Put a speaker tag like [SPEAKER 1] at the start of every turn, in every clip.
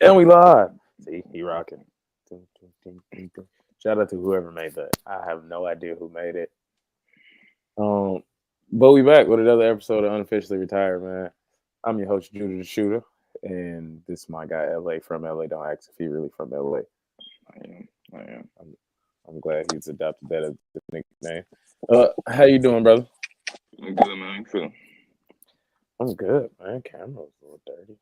[SPEAKER 1] And we live. See, he rocking. Shout out to whoever made that. I have no idea who made it. But we back with another episode of Unofficially Retired, man. I'm your host, Judah the Shooter, and this is my guy, LA from LA. Don't ask if he really from LA.
[SPEAKER 2] I am.
[SPEAKER 1] I'm glad he's adopted that as the nickname. How you doing, brother?
[SPEAKER 2] I'm good, man. How you feeling?
[SPEAKER 1] I'm good, man. Camera's a little dirty.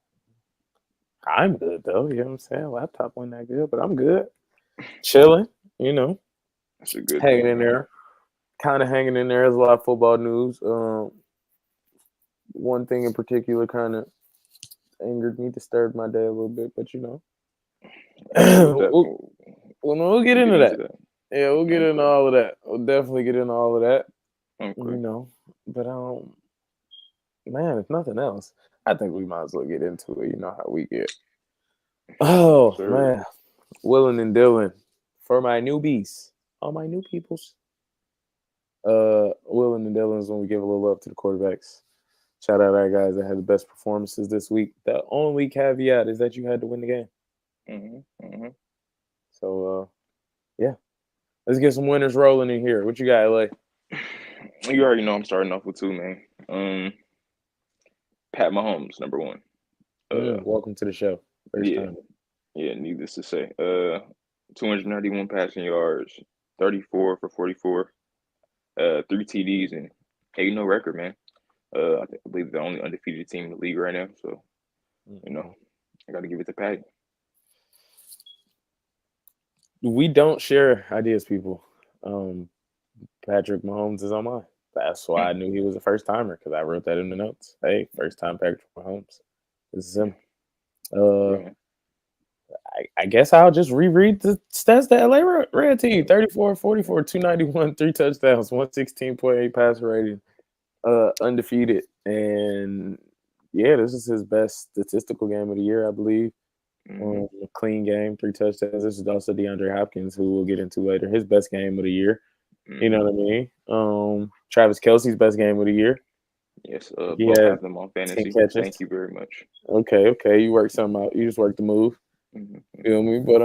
[SPEAKER 1] I'm good though, you know what I'm saying? Laptop wasn't that good, but I'm good. Chilling, you know.
[SPEAKER 2] That's a good
[SPEAKER 1] Hanging
[SPEAKER 2] thing.
[SPEAKER 1] in there. Kind of hanging in there. There's a lot of football news. One thing in particular kind of angered me, disturbed my day a little bit, but you know. we'll get into that. Yeah, we'll get into all of that. We'll definitely get into all of that.
[SPEAKER 2] Okay.
[SPEAKER 1] You know, but man, if nothing else, I think we might as well get into it. You know how we get. Oh man, Wheelin and Dealin for my newbies, all my new peoples. Wheelin and Dealin is when we give a little love to the quarterbacks. Shout out our guys that had the best performances this week. The only caveat is that you had to win the game. So, yeah. Let's get some winners rolling in here. What you got, LA?
[SPEAKER 2] You already know I'm starting off with two, man. Pat Mahomes, number one.
[SPEAKER 1] Welcome to the show. First time.
[SPEAKER 2] Yeah, needless to say. 291 passing yards, 34 for 44, 3 TDs, and 8-0 record, man. I believe the only undefeated team in the league right now. So, you know, I got to give it to Patty.
[SPEAKER 1] We don't share ideas, people. Patrick Mahomes is on mine. That's why I knew he was a first timer because I wrote that in the notes. Hey, first time Patrick Mahomes. This is him. I guess I'll just reread the stats that LA ran to you. 34, 44, 291, 3 touchdowns, 116.8 passer rating, undefeated. And yeah, this is his best statistical game of the year, I believe. A clean game, 3 touchdowns. This is also DeAndre Hopkins, who we'll get into later. His best game of the year. You know what I mean? Travis Kelce's best game of the year.
[SPEAKER 2] Yes, both have them on fantasy. Thank you very much.
[SPEAKER 1] Okay. You worked something out. You just worked the move. Feel me? But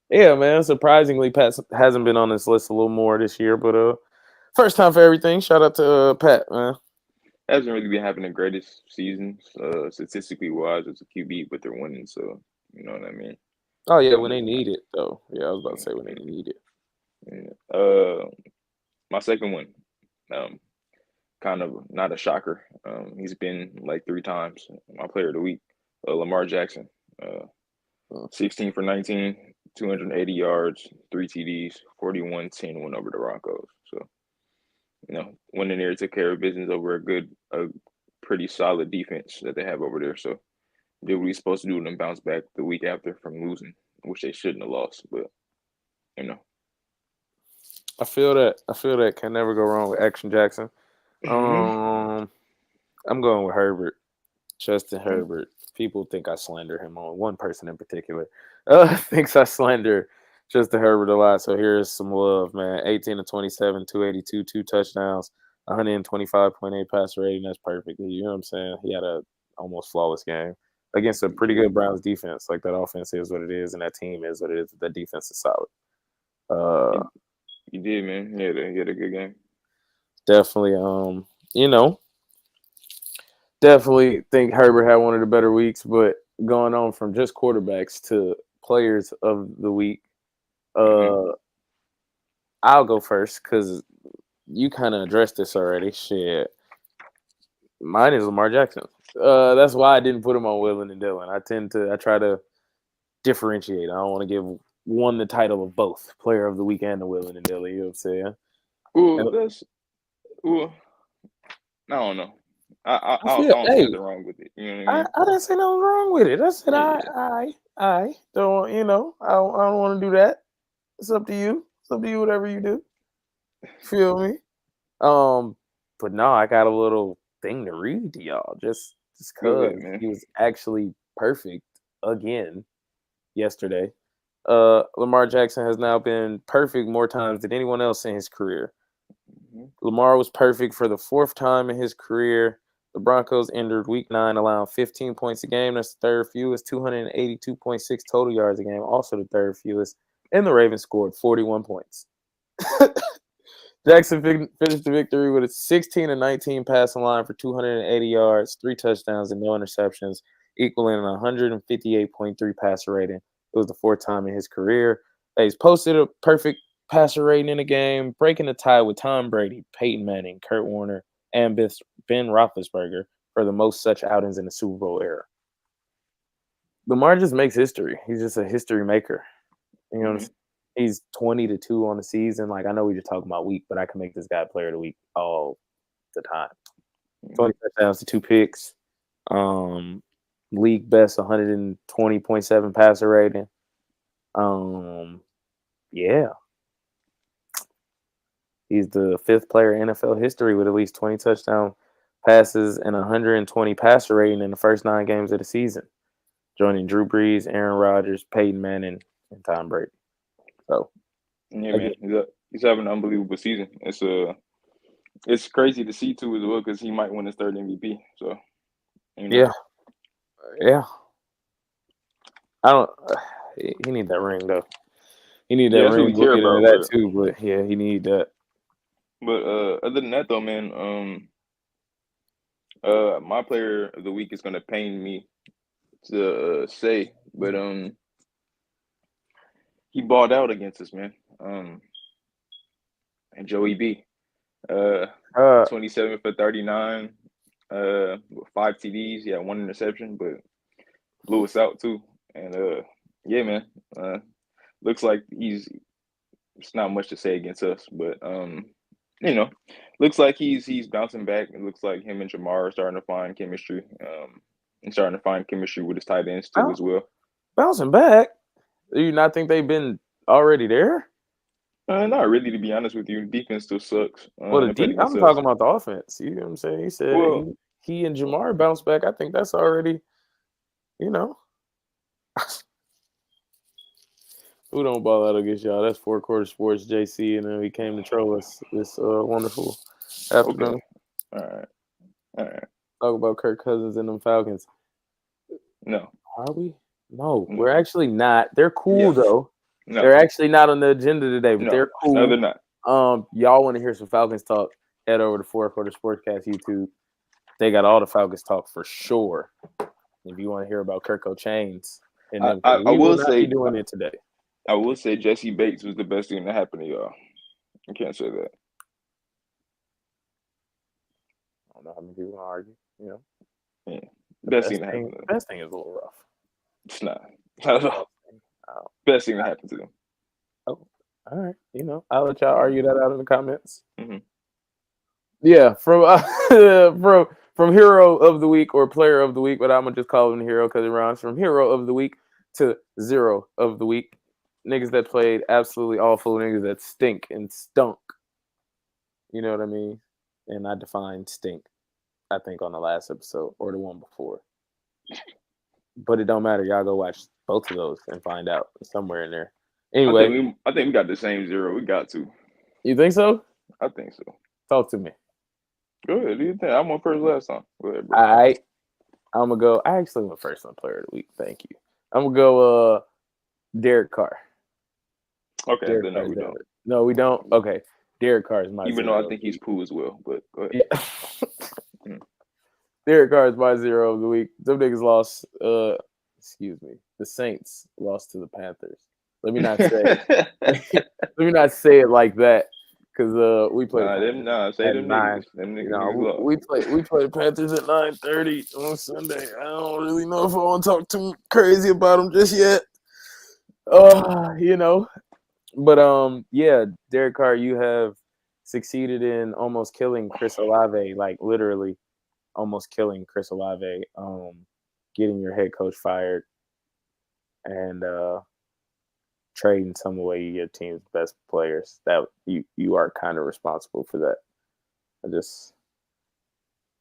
[SPEAKER 1] yeah, man. Surprisingly, Pat hasn't been on this list a little more this year. But first time for everything. Shout out to Pat, man.
[SPEAKER 2] Hasn't really been having the greatest seasons, statistically wise, as a QB, but they're winning. So you know what I mean.
[SPEAKER 1] Oh yeah, when they need it, though. Yeah, I was about to say when they need it.
[SPEAKER 2] Yeah. My second one, kind of not a shocker. He's been like 3 times my player of the week. Lamar Jackson, 16 for 19, 280 yards, 3 TDs, 41-10 win over the Broncos. So, you know, went in there, took care of business over a pretty solid defense that they have over there. So, did what he's supposed to do and then bounce back the week after from losing, which they shouldn't have lost. But, you know.
[SPEAKER 1] I feel that. Can never go wrong with Action Jackson. I'm going with Herbert. Justin Herbert. People think I slander him on one person in particular. Thinks I slander Justin Herbert a lot. So here's some love, man. 18 to 27, 282, 2 touchdowns, 125.8 passer rating. That's perfect. You know what I'm saying? He had a almost flawless game against a pretty good Browns defense. Like that offense is what it is, and that team is what it is. That defense is solid.
[SPEAKER 2] You did, man. He had a good game.
[SPEAKER 1] Definitely. You know. Definitely think Herbert had one of the better weeks, but going on from just quarterbacks to players of the week, I'll go first because you kind of addressed this already. Shit. Mine is Lamar Jackson. That's why I didn't put him on Wheelin and Dealin. I try to differentiate. I don't want to give one the title of both, player of the week and the Wheelin and Dealin. You know what I'm saying?
[SPEAKER 2] I don't know. I don't see nothing wrong with it. You know what I mean?
[SPEAKER 1] I didn't say nothing wrong with it. I said I don't, you know, I don't want to do that. It's up to you. It's up to you, whatever you do. Feel me? But no, I got a little thing to read to y'all. Just because he was actually perfect again yesterday. Lamar Jackson has now been perfect more times than anyone else in his career. Lamar was perfect for the 4th time in his career. The Broncos entered Week 9 allowing 15 points a game. That's the third fewest. 282.6 total yards a game, also the third fewest. And the Ravens scored 41 points. Jackson finished the victory with a 16-19 passing line for 280 yards, 3 touchdowns, and no interceptions, equaling a 158.3 passer rating. It was the fourth time in his career that he's posted a perfect passer rating in a game, breaking the tie with Tom Brady, Peyton Manning, Kurt Warner, and Ben Roethlisberger for the most such outings in the Super Bowl era. Lamar just makes history. He's just a history maker. You know what I'm saying? He's 20-2 on the season. Like, I know we just talking about week, but I can make this guy player of the week all the time. 20 touchdowns to 2 picks. League best 120.7 passer rating. Yeah. He's the fifth player in NFL history with at least 20 touchdown passes and 120 passer rating in the first 9 games of the season, joining Drew Brees, Aaron Rodgers, Peyton Manning, and Tom Brady. So,
[SPEAKER 2] yeah, man, he's having an unbelievable season. It's crazy to see too as well because he might win his 3rd MVP. So,
[SPEAKER 1] yeah. I don't. He need that ring though. He need that ring.
[SPEAKER 2] We'll get into
[SPEAKER 1] that too, but yeah, he need that.
[SPEAKER 2] But other than that though, man, my player of the week is gonna pain me to say, but he balled out against us, man. And Joey B, 27 for 39, 5 TDs. Yeah, 1 interception, but blew us out too. And yeah, man, looks like it's not much to say against us, but you know, looks like he's bouncing back. It looks like him and Jamar are starting to find chemistry. And starting to find chemistry with his tight ends too as well.
[SPEAKER 1] Bouncing back? Do you not think they've been already there?
[SPEAKER 2] Not really, to be honest with you. Defense still sucks.
[SPEAKER 1] Well, I'm talking about the offense. You know what I'm saying? He said he and Jamar bounced back. I think that's already, you know. Who don't ball out against y'all? That's 4 Quarter Sports, JC, and then he came to troll us this wonderful afternoon.
[SPEAKER 2] Okay. All right.
[SPEAKER 1] Talk about Kirk Cousins and them Falcons.
[SPEAKER 2] No.
[SPEAKER 1] Are we? No, we're actually not. They're cool though.
[SPEAKER 2] No.
[SPEAKER 1] They're actually not on the agenda today, but they're cool.
[SPEAKER 2] No, they're not.
[SPEAKER 1] Y'all want to hear some Falcons talk? Head over to 4 Quarter Sportscast YouTube. They got all the Falcons talk for sure. If you want to hear about Kirko Chains, and
[SPEAKER 2] I will say
[SPEAKER 1] doing it today.
[SPEAKER 2] I will say Jesse Bates was the best thing that happened to y'all. I can't say that.
[SPEAKER 1] I don't know how many people want to argue. You know,
[SPEAKER 2] yeah. Best thing that happened.
[SPEAKER 1] Best thing is a little rough.
[SPEAKER 2] It's not at all. Best thing that happened to them.
[SPEAKER 1] Oh, all right. You know, I'll let y'all argue that out in the comments.
[SPEAKER 2] Mm-hmm.
[SPEAKER 1] Yeah, from hero of the week or player of the week, but I'm gonna just call him the hero because it rhymes. From hero of the week to zero of the week. Niggas that played absolutely awful, niggas that stink and stunk. You know what I mean? And I defined stink, I think, on the last episode or the one before. But it don't matter. Y'all go watch both of those and find out somewhere in there. Anyway.
[SPEAKER 2] I think we got the same 0. We got to.
[SPEAKER 1] You think so?
[SPEAKER 2] I think so.
[SPEAKER 1] Talk to me.
[SPEAKER 2] Go ahead. Do you think? I went first last time. Go ahead, bro.
[SPEAKER 1] All right. I'm going to go. I actually went first on player of the week. Thank you. I'm going to go Derek Carr.
[SPEAKER 2] Okay, then no, we don't.
[SPEAKER 1] No, we don't. Okay, Derek Carr is my
[SPEAKER 2] Even
[SPEAKER 1] 0.
[SPEAKER 2] though I think he's cool as well, but go ahead.
[SPEAKER 1] Yeah. Derek Carr is my 0 of the week. Them niggas lost. Excuse me. The Saints lost to the Panthers. Let me not say. Let me not say it like that, because we played.
[SPEAKER 2] Say them niggas. Them niggas.
[SPEAKER 1] We played Panthers at 9:30 on Sunday. I don't really know if I want to talk too crazy about them just yet. You know. But yeah, Derek Carr, you have succeeded in almost killing Chris Olave, like literally almost killing Chris Olave, getting your head coach fired and trading some away your team's best players. That you are kind of responsible for that.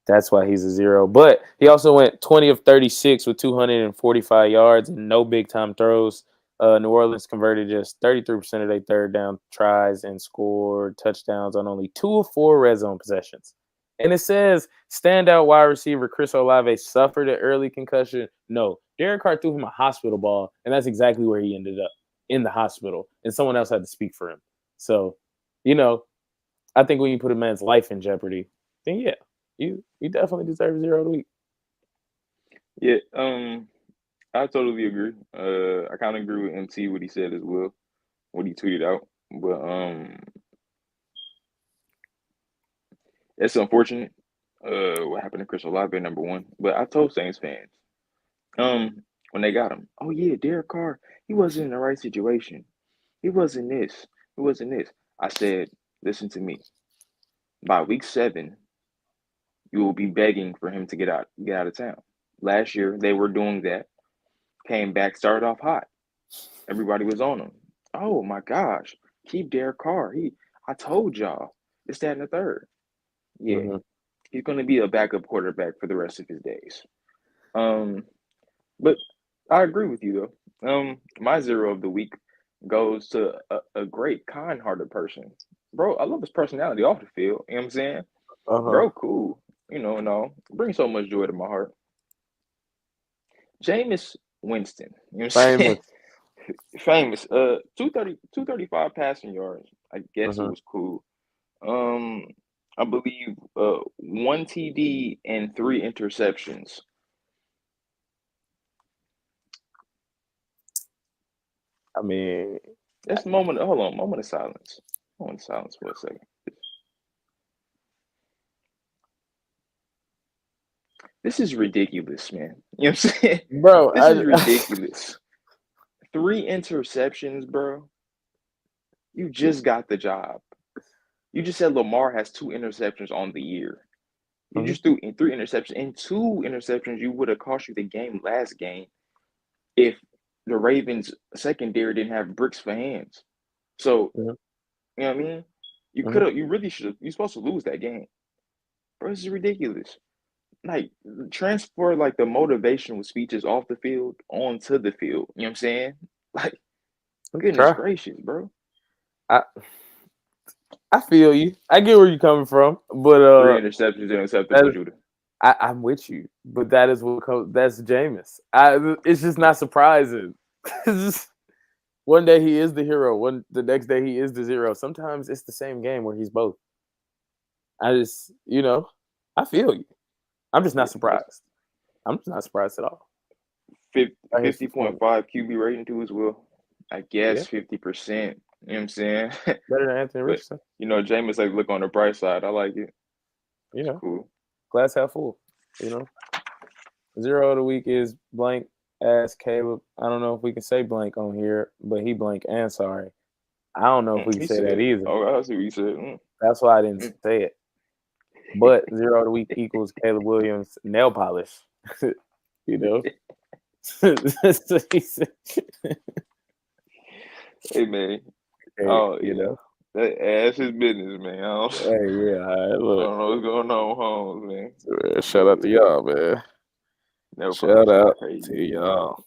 [SPEAKER 1] That's why he's a 0. But he also went 20 of 36 with 245 yards and no big time throws. New Orleans converted just 33% of their third down tries and scored touchdowns on only 2 of 4 red zone possessions. And it says standout wide receiver Chris Olave suffered an early concussion. No, Derek Carr threw him a hospital ball, and that's exactly where he ended up, in the hospital. And someone else had to speak for him. So, I think when you put a man's life in jeopardy, then yeah, you definitely deserve 0 of the week.
[SPEAKER 2] Yeah, I totally agree. I kind of agree with MT what he said as well, what he tweeted out. But it's unfortunate. What happened to Chris Olave, number one. But I told Saints fans, when they got him, oh yeah, Derek Carr, he wasn't in the right situation. He wasn't this. He wasn't this. I said, listen to me. By week 7, you will be begging for him to get out of town. Last year, they were doing that. Came back, started off hot. Everybody was on him. Oh my gosh, keep Derek Carr. I told y'all, it's that and the third. Yeah, he's going to be a backup quarterback for the rest of his days. But I agree with you though. My 0 of the week goes to a great, kind-hearted person. Bro, I love his personality off the field. You know what I'm saying? Bro, cool. And all. Brings so much joy to my heart. Jameis Winston. You know what I'm saying? Famous. 235 passing yards. I guess it was cool. I believe 1 TD and 3 interceptions.
[SPEAKER 1] I mean,
[SPEAKER 2] that's a moment. Hold on, moment of silence. Moment of silence for a second. This is ridiculous, man. You know what I'm saying?
[SPEAKER 1] Bro,
[SPEAKER 2] this is ridiculous. 3 interceptions, bro. You just got the job. You just said Lamar has 2 interceptions on the year. You just threw in 3 interceptions. And 2 interceptions, you would have cost you the game last game if the Ravens secondary didn't have bricks for hands. So, you know what I mean? You really should have, you're supposed to lose that game. Bro, this is ridiculous. Like, transfer, like, the motivational speeches off the field onto the field. You know what I'm saying? Like, goodness gracious, bro.
[SPEAKER 1] I feel you. I get where you're coming from, but
[SPEAKER 2] 3 interceptions and acceptable shooter.
[SPEAKER 1] I'm with you, but that is that's Jameis. It's just not surprising. It's just, one day he is the hero, the next day he is the 0. Sometimes it's the same game where he's both. I just, I feel you. I'm just not surprised. I'm just not surprised at all.
[SPEAKER 2] 50.5 QB rating too as well. I guess 50%. You know what I'm saying?
[SPEAKER 1] Better than Anthony Richardson.
[SPEAKER 2] Jameis like look on the bright side. I like it. It's cool.
[SPEAKER 1] Glass half full. 0 of the week is blank ass Caleb. I don't know if we can say blank on here, but he blank and sorry. I don't know if we can say that either.
[SPEAKER 2] Oh, I see what you said.
[SPEAKER 1] That's why I didn't say it. But 0 of the week equals Caleb Williams nail polish.
[SPEAKER 2] Hey man. That's his business, man. I don't know what's going on, Holmes, man.
[SPEAKER 1] Shout out to y'all, man. Shout out to y'all.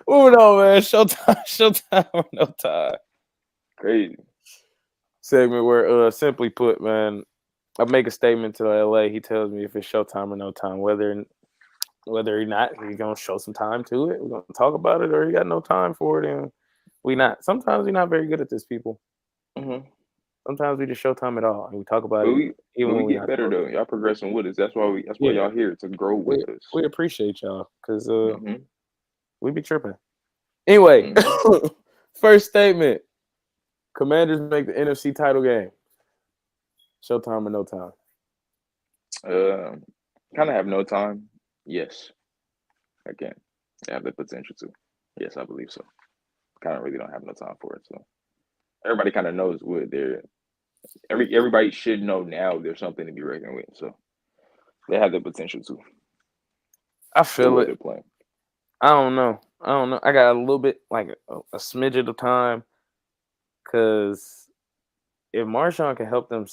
[SPEAKER 1] Moving on, man. Showtime, no time.
[SPEAKER 2] Crazy.
[SPEAKER 1] Segment where, simply put, man, I make a statement to LA. He tells me if it's showtime or no time, whether or not he's gonna show some time to it. We're gonna talk about it, or he got no time for it, and we not. Sometimes we're not very good at this, people. Sometimes we just showtime it all, and we talk about it.
[SPEAKER 2] We get better though. Y'all progressing with us. That's why y'all here to grow with us.
[SPEAKER 1] We appreciate y'all because we be tripping. Anyway, first statement: Commanders make the NFC title game. Showtime or no time?
[SPEAKER 2] Kind of have no time. Yes, again, they have the potential to. Yes, I believe so. Kind of really don't have no time for it. So everybody kind of knows what they're. Everybody should know now there's something to be reckoned with. So they have the potential to.
[SPEAKER 1] I feel it. I don't know. I got a little bit, like a smidget of time, because if Marshon can help them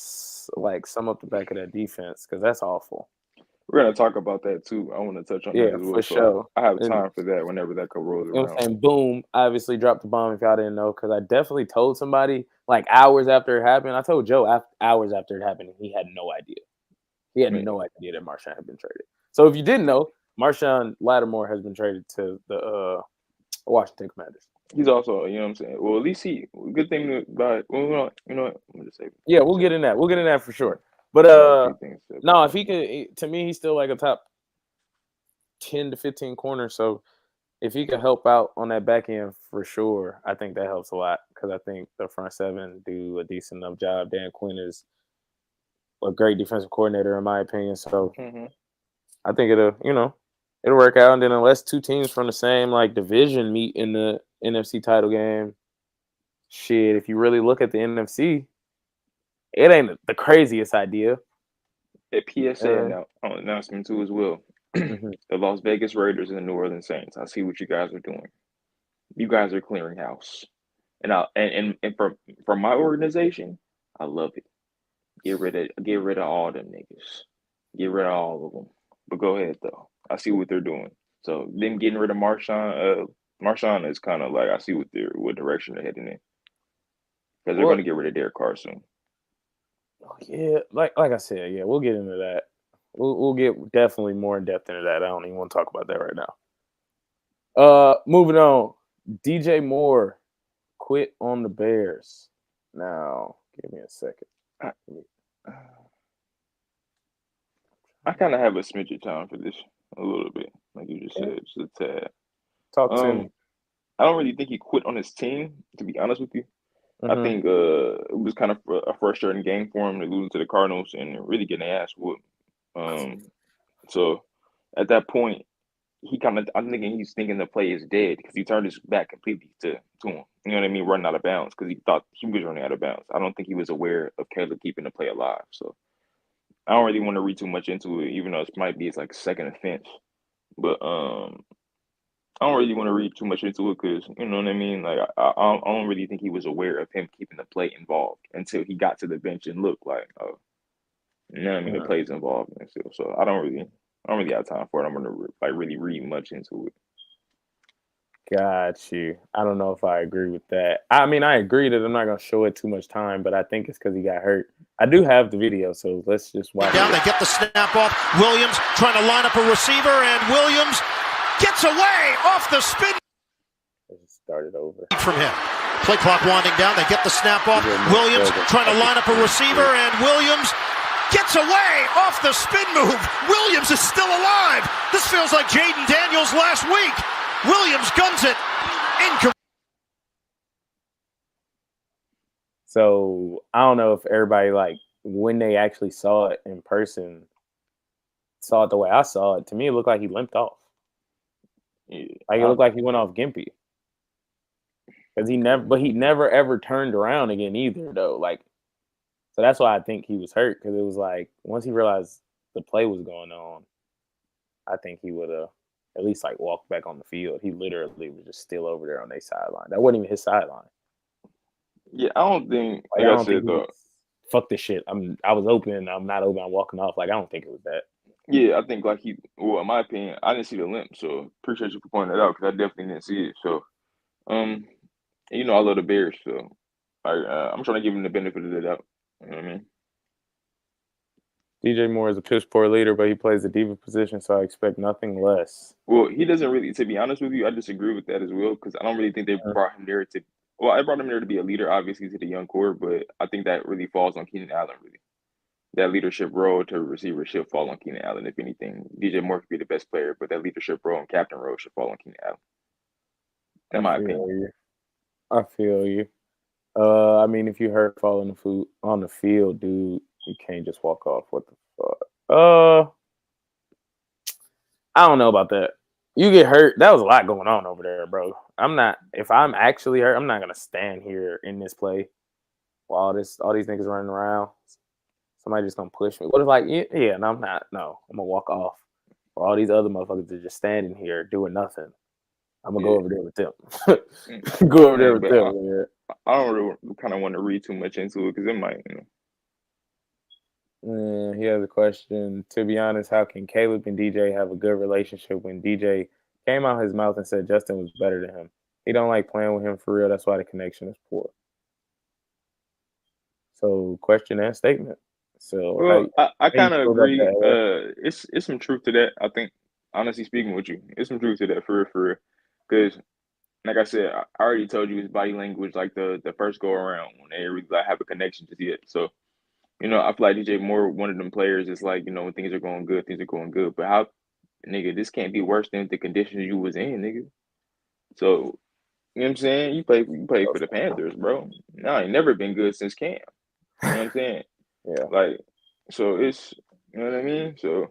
[SPEAKER 1] like sum up the back of that defense, because that's awful.
[SPEAKER 2] We're gonna talk about that too. I want to touch on that
[SPEAKER 1] Yeah,
[SPEAKER 2] as well.
[SPEAKER 1] for
[SPEAKER 2] So
[SPEAKER 1] sure.
[SPEAKER 2] I have
[SPEAKER 1] And
[SPEAKER 2] time for that whenever that rolls
[SPEAKER 1] you know what
[SPEAKER 2] around.
[SPEAKER 1] I'm saying? Boom, obviously dropped the bomb if y'all didn't know, because I definitely told somebody like hours after it happened. I told Joe hours after it happened, and he had no idea. He had
[SPEAKER 2] Man,
[SPEAKER 1] no idea that Marshon had been traded. So if you didn't know, Marshon Lattimore has been traded to the Washington Commanders.
[SPEAKER 2] he's also, you know what I'm saying. Well, at least good thing about. Well, you know what? I'm gonna just say.
[SPEAKER 1] Yeah, we'll get in that. We'll get in that for sure. But
[SPEAKER 2] I got a few things to say about
[SPEAKER 1] no, if
[SPEAKER 2] that.
[SPEAKER 1] he could, to me, he's still like a top 10 to 15 corner. So if he could help out on that back end for sure, I think that helps a lot, because I think the front seven do a decent enough job. Dan Quinn is a great defensive coordinator, in my opinion. So
[SPEAKER 2] Mm-hmm.
[SPEAKER 1] I think it'll work out. And then unless two teams from the same like division meet in the NFC title game, shit, if you really look at the NFC, it ain't the craziest idea.
[SPEAKER 2] A PSA announcement too as well.
[SPEAKER 1] Mm-hmm.
[SPEAKER 2] The Las Vegas Raiders and the New Orleans Saints. I see what you guys are doing. You guys are clearing house, and from my organization, I love it. Get rid of all them niggas. Get rid of all of them. But go ahead though. I see what they're doing. So them getting rid of Marshon. Marshon is kind of like I see what direction they're heading in, because they're going
[SPEAKER 1] Well,
[SPEAKER 2] to get rid of Derek Carr soon.
[SPEAKER 1] yeah, like I said, yeah, we'll get into that. We'll get definitely more in depth into that. I don't even want to talk about that right now. Moving on. DJ Moore quit on the Bears. Now, give me a second.
[SPEAKER 2] I kind of have a smidge of time for this, a little bit, like you just said, just a tad.
[SPEAKER 1] Talk to me.
[SPEAKER 2] I don't really think he quit on his team, to be honest with you. I
[SPEAKER 1] Mm-hmm.
[SPEAKER 2] think it was kind of a frustrating game for him to lose to the Cardinals and really getting their ass whooped. So at that point, I'm thinking he's thinking the play is dead because he turned his back completely to him. You know what I mean? Running out of bounds because he thought he was running out of bounds. I don't think he was aware of Caleb keeping the play alive. So I don't really want to read too much into it, even though it's like a second offense. But I don't really want to read too much into it because you know what I mean. Like I don't really think he was aware of him keeping the play involved until he got to the bench and looked like, oh, you know what I mean. The play's involved and still. So I don't really have time for it. I'm gonna like really read much into it.
[SPEAKER 1] Got you. I don't know if I agree with that. I mean, I agree that I'm not going to show it too much time, but I think it's because he got hurt. I do have the video, so let's just watch
[SPEAKER 3] down.
[SPEAKER 1] it.
[SPEAKER 3] They get the snap off. Williams trying to line up a receiver, and Williams gets away off the spin.
[SPEAKER 1] Let's start it over.
[SPEAKER 3] From him. Play clock winding down. They get the snap off. Williams trying to line up a receiver, and Williams gets away off the spin move. Williams is still alive. This feels like Jaden Daniels last week. Williams guns it.
[SPEAKER 1] So I don't know if everybody, like, when they actually saw it in person, saw it the way I saw it. To me, it looked like he limped off.
[SPEAKER 2] Yeah,
[SPEAKER 1] Like it looked like he went off gimpy. Because he never ever turned around again either, though. Like, so that's why I think he was hurt, because it was like once he realized the play was going on, I think he would have at least like walked back on the field. He literally was just still over there on their sideline. That wasn't even his sideline.
[SPEAKER 2] Yeah, I don't think.
[SPEAKER 1] Like,
[SPEAKER 2] Like I said though,
[SPEAKER 1] fuck this shit. I was open. I'm not open. I'm walking off. Like, I don't think it was that.
[SPEAKER 2] yeah, I think like well, in my opinion, I didn't see the limp, so appreciate you for pointing that out because I definitely didn't see it. So, you know, I love the Bears, so I'm trying to give him the benefit of the doubt. You know what I mean?
[SPEAKER 1] DJ Moore is a piss poor leader, but he plays the diva position, so I expect nothing less.
[SPEAKER 2] Well, he doesn't really. To be honest with you, I disagree with that as well because I don't really think they brought him there to. Well, I brought him there to be a leader, obviously, to the young core, but I think that really falls on Keenan Allen. Really, that leadership role to receiver should fall on Keenan Allen. If anything, DJ Moore could be the best player, but that leadership role and captain role should fall on Keenan Allen. In my opinion.
[SPEAKER 1] I feel you. I mean, if you hurt falling on the field, dude, you can't just walk off. What the fuck? I don't know about that. You get hurt. That was a lot going on over there, bro. If I'm actually hurt, I'm not gonna stand here in this play while all these niggas running around. Somebody just gonna push me. What if, like, yeah, no, I'm not. No, I'm gonna walk off. Or all these other motherfuckers are just standing here doing nothing. I'm gonna go over there with them. Go over there with them.
[SPEAKER 2] I don't really kind of want to read too much into it because it might,
[SPEAKER 1] He has a question. To be honest, how can Caleb and DJ have a good relationship when DJ came out his mouth and said Justin was better than him? He don't like playing with him for real. That's why the connection is poor. So, question and statement. So,
[SPEAKER 2] Well, I
[SPEAKER 1] how you
[SPEAKER 2] kind of
[SPEAKER 1] feel about
[SPEAKER 2] agree.
[SPEAKER 1] that?
[SPEAKER 2] It's some truth to that. I think, honestly speaking with you, it's some truth to that for real. Because, like I said, I already told you his body language, like the first go around when they really like, have a connection just yet. So, I feel like DJ more one of them players. It's like, when things are going good, things are going good. But how, nigga, this can't be worse than the conditions you was in, nigga. So, you know what I'm saying? You play for the Panthers, bro. No, I ain't never been good since Cam. You know what I'm saying?
[SPEAKER 1] Yeah.
[SPEAKER 2] Like, so it's, you know what I mean? So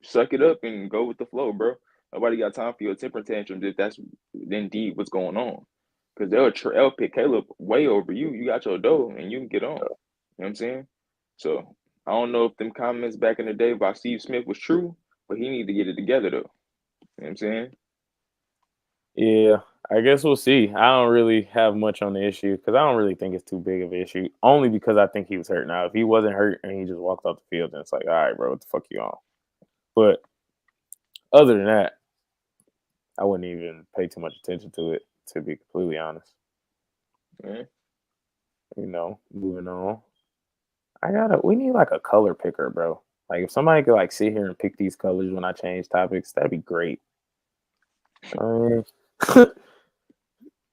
[SPEAKER 2] suck it up and go with the flow, bro. Nobody got time for your temper tantrums if that's indeed what's going on. Because they'll pick Caleb way over you. You got your dough and you can get on. You know what I'm saying? So I don't know if them comments back in the day by Steve Smith was true, but he need to get it together though. You know what I'm saying?
[SPEAKER 1] Yeah, I guess we'll see. I don't really have much on the issue because I don't really think it's too big of an issue. Only because I think he was hurt. Now, if he wasn't hurt and he just walked off the field, then it's like, all right, bro, what the fuck you on? But other than that, I wouldn't even pay too much attention to it, to be completely honest.
[SPEAKER 2] Yeah.
[SPEAKER 1] Moving on. We need like a color picker, bro. Like if somebody could like sit here and pick these colors when I change topics, that'd be great. Showtime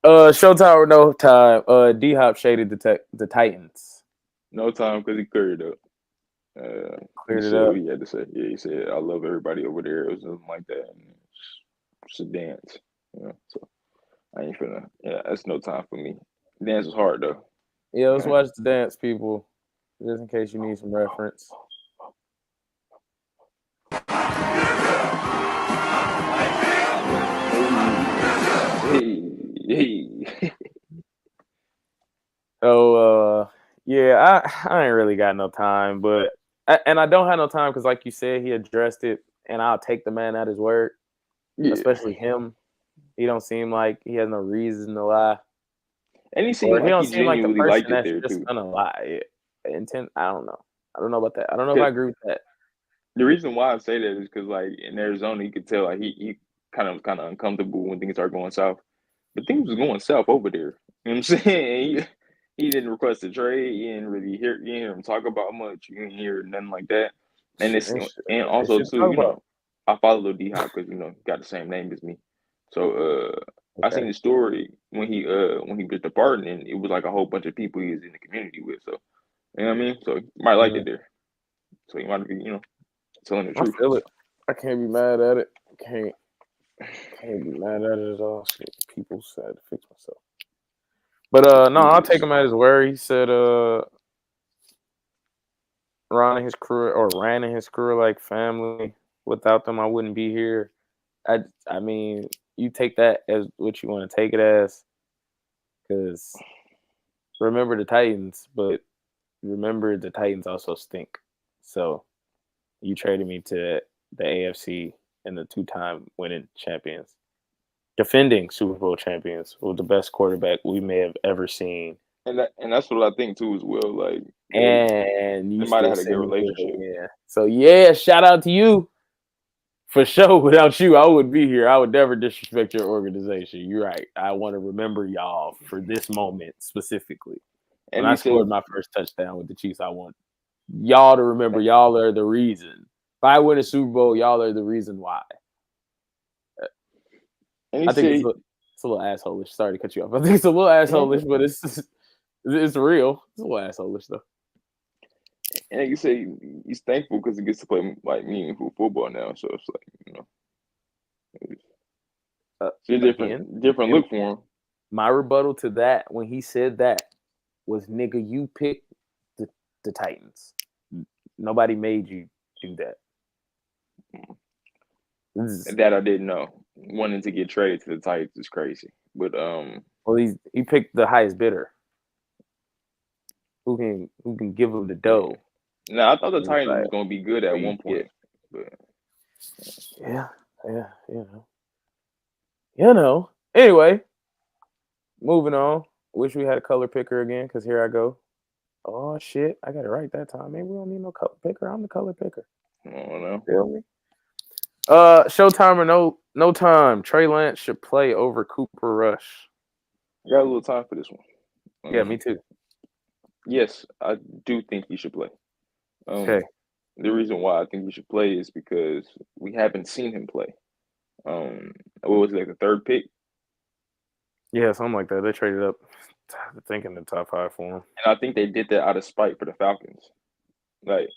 [SPEAKER 1] or no time. D-Hop shaded the Titans.
[SPEAKER 2] No time because he cleared it up.
[SPEAKER 1] Cleared
[SPEAKER 2] He
[SPEAKER 1] it
[SPEAKER 2] said
[SPEAKER 1] up.
[SPEAKER 2] what he had to say. Yeah, he said, I love everybody over there. It was something like that. And it's a dance. So I ain't finna. Yeah, that's no time for me. Dance was hard though.
[SPEAKER 1] Yeah, let's watch the dance, people. Just in case you need some reference.
[SPEAKER 2] Hey.
[SPEAKER 1] So, yeah, I ain't really got no time, but I don't have no time because, like you said, he addressed it, and I'll take the man at his word, especially him. He don't seem like he has no reason to lie.
[SPEAKER 2] And he seemed like he
[SPEAKER 1] seem like the
[SPEAKER 2] genuinely liked
[SPEAKER 1] person
[SPEAKER 2] it
[SPEAKER 1] that's
[SPEAKER 2] there
[SPEAKER 1] just
[SPEAKER 2] too.
[SPEAKER 1] gonna lie. Intent. I don't know. I don't know about that. I don't know if I agree with that.
[SPEAKER 2] The reason why I say that is because, like, in Arizona, you could tell like he kind of uncomfortable when things start going south. But things was going south over there. You know what I'm saying? He didn't request a trade. You didn't really hear him talk about much. You didn't hear nothing like that. And and also too, I follow D-Hop because he got the same name as me. So I seen the story when he was departing, and it was like a whole bunch of people he was in the community with. So you know what I mean? So he might like it there. So he might be, telling the truth.
[SPEAKER 1] I feel it. I can't be mad at it. Can't be mad at it at all. Shit, people said to fix myself. But no, I'll take him at his word. He said ran in his career like family. Without them, I wouldn't be here. I mean, you take that as what you want to take it as, because remember the Titans, but remember the Titans also stink. So you traded me to the AFC and the two-time winning champions, defending Super Bowl champions, with the best quarterback we may have ever seen.
[SPEAKER 2] And that's what I think too as well. Like,
[SPEAKER 1] and you
[SPEAKER 2] might have
[SPEAKER 1] still
[SPEAKER 2] had a good relationship.
[SPEAKER 1] Yeah. So yeah, shout out to you. For sure, without you, I wouldn't be here. I would never disrespect your organization. You're right. I want to remember y'all for this moment specifically.
[SPEAKER 2] And
[SPEAKER 1] when I scored my first touchdown with the Chiefs, I want y'all to remember y'all are the reason. If I win a Super Bowl, y'all are the reason why. I think it's a little asshole-ish. Sorry to cut you off. I think it's a little asshole-ish, but it's real. It's a little asshole-ish though.
[SPEAKER 2] And like you say, he's thankful because he gets to play like meaningful football now. So it's like, it's a different look for him.
[SPEAKER 1] My rebuttal to that when he said that was, nigga, you picked the Titans. Nobody made you do that.
[SPEAKER 2] That I didn't know. Wanting to get traded to the Titans is crazy. But
[SPEAKER 1] well, he picked the highest bidder. Who can give him the dough?
[SPEAKER 2] No, I thought the Titans was gonna be good at one point. But
[SPEAKER 1] yeah, Anyway, moving on. Wish we had a color picker again, because here I go. Oh shit! I got it right that time. Maybe we don't need no color picker. I'm the color picker.
[SPEAKER 2] I don't know.
[SPEAKER 1] Feel me? Showtime or no time. Trey Lance should play over Cooper Rush.
[SPEAKER 2] I got a little time for this one.
[SPEAKER 1] Yeah, me too.
[SPEAKER 2] Yes, I do think he should play.
[SPEAKER 1] Okay.
[SPEAKER 2] The reason why I think he should play is because we haven't seen him play. What was it, like the third pick?
[SPEAKER 1] Yeah, something like that. They traded up, thinking the top 5 for him.
[SPEAKER 2] And I think they did that out of spite for the Falcons. Like,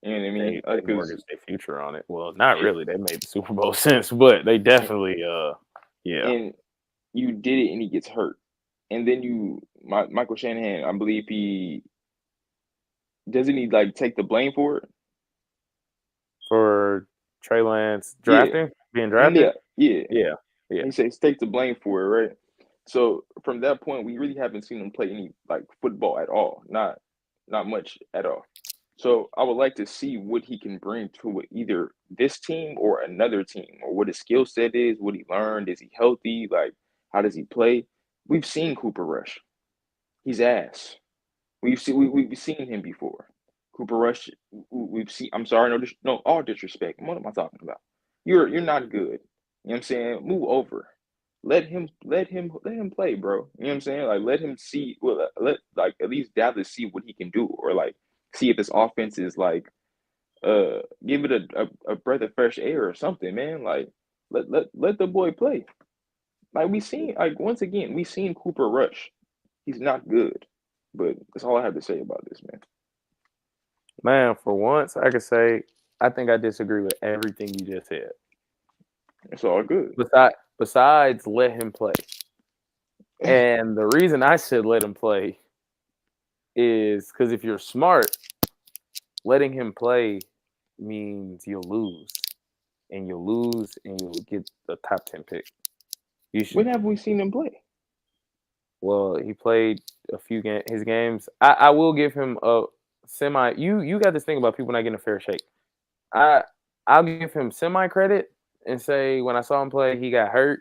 [SPEAKER 2] you know what I mean?
[SPEAKER 1] They mortgaged their future on it. Well, not really. They made the Super Bowl sense, but they definitely, yeah.
[SPEAKER 2] And you did it, and he gets hurt. And then Michael Shanahan, I believe doesn't he like take the blame for it?
[SPEAKER 1] For Trey Lance being drafted?
[SPEAKER 2] Yeah. He says take the blame for it, right? So from that point, we really haven't seen him play any like football at all. Not much at all. So I would like to see what he can bring to either this team or another team, or what his skill set is, what he learned. Is he healthy? Like, how does he play? We've seen Cooper Rush. He's ass. We've seen him before. Cooper Rush. We've seen. I'm sorry, no, all disrespect. What am I talking about? You're not good. You know what I'm saying? Move over. Let him play, bro. You know what I'm saying? Like, let him see. Well, let like at least Dallas see what he can do, or like see if this offense is like, give it a breath of fresh air or something, man. Like, let the boy play. Like we seen Cooper Rush. He's not good, but that's all I have to say about this, man.
[SPEAKER 1] Man, for once, I could say I think I disagree with everything you just said.
[SPEAKER 2] It's all good.
[SPEAKER 1] Besides, let him play. And the reason I said let him play is because if you're smart, letting him play means you'll lose. And you'll get the top 10 pick.
[SPEAKER 2] When have we seen him play?
[SPEAKER 1] Well, he played a few his games. I will give him a semi. You got this thing about people not getting a fair shake. I'll give him semi credit and say when I saw him play, he got hurt,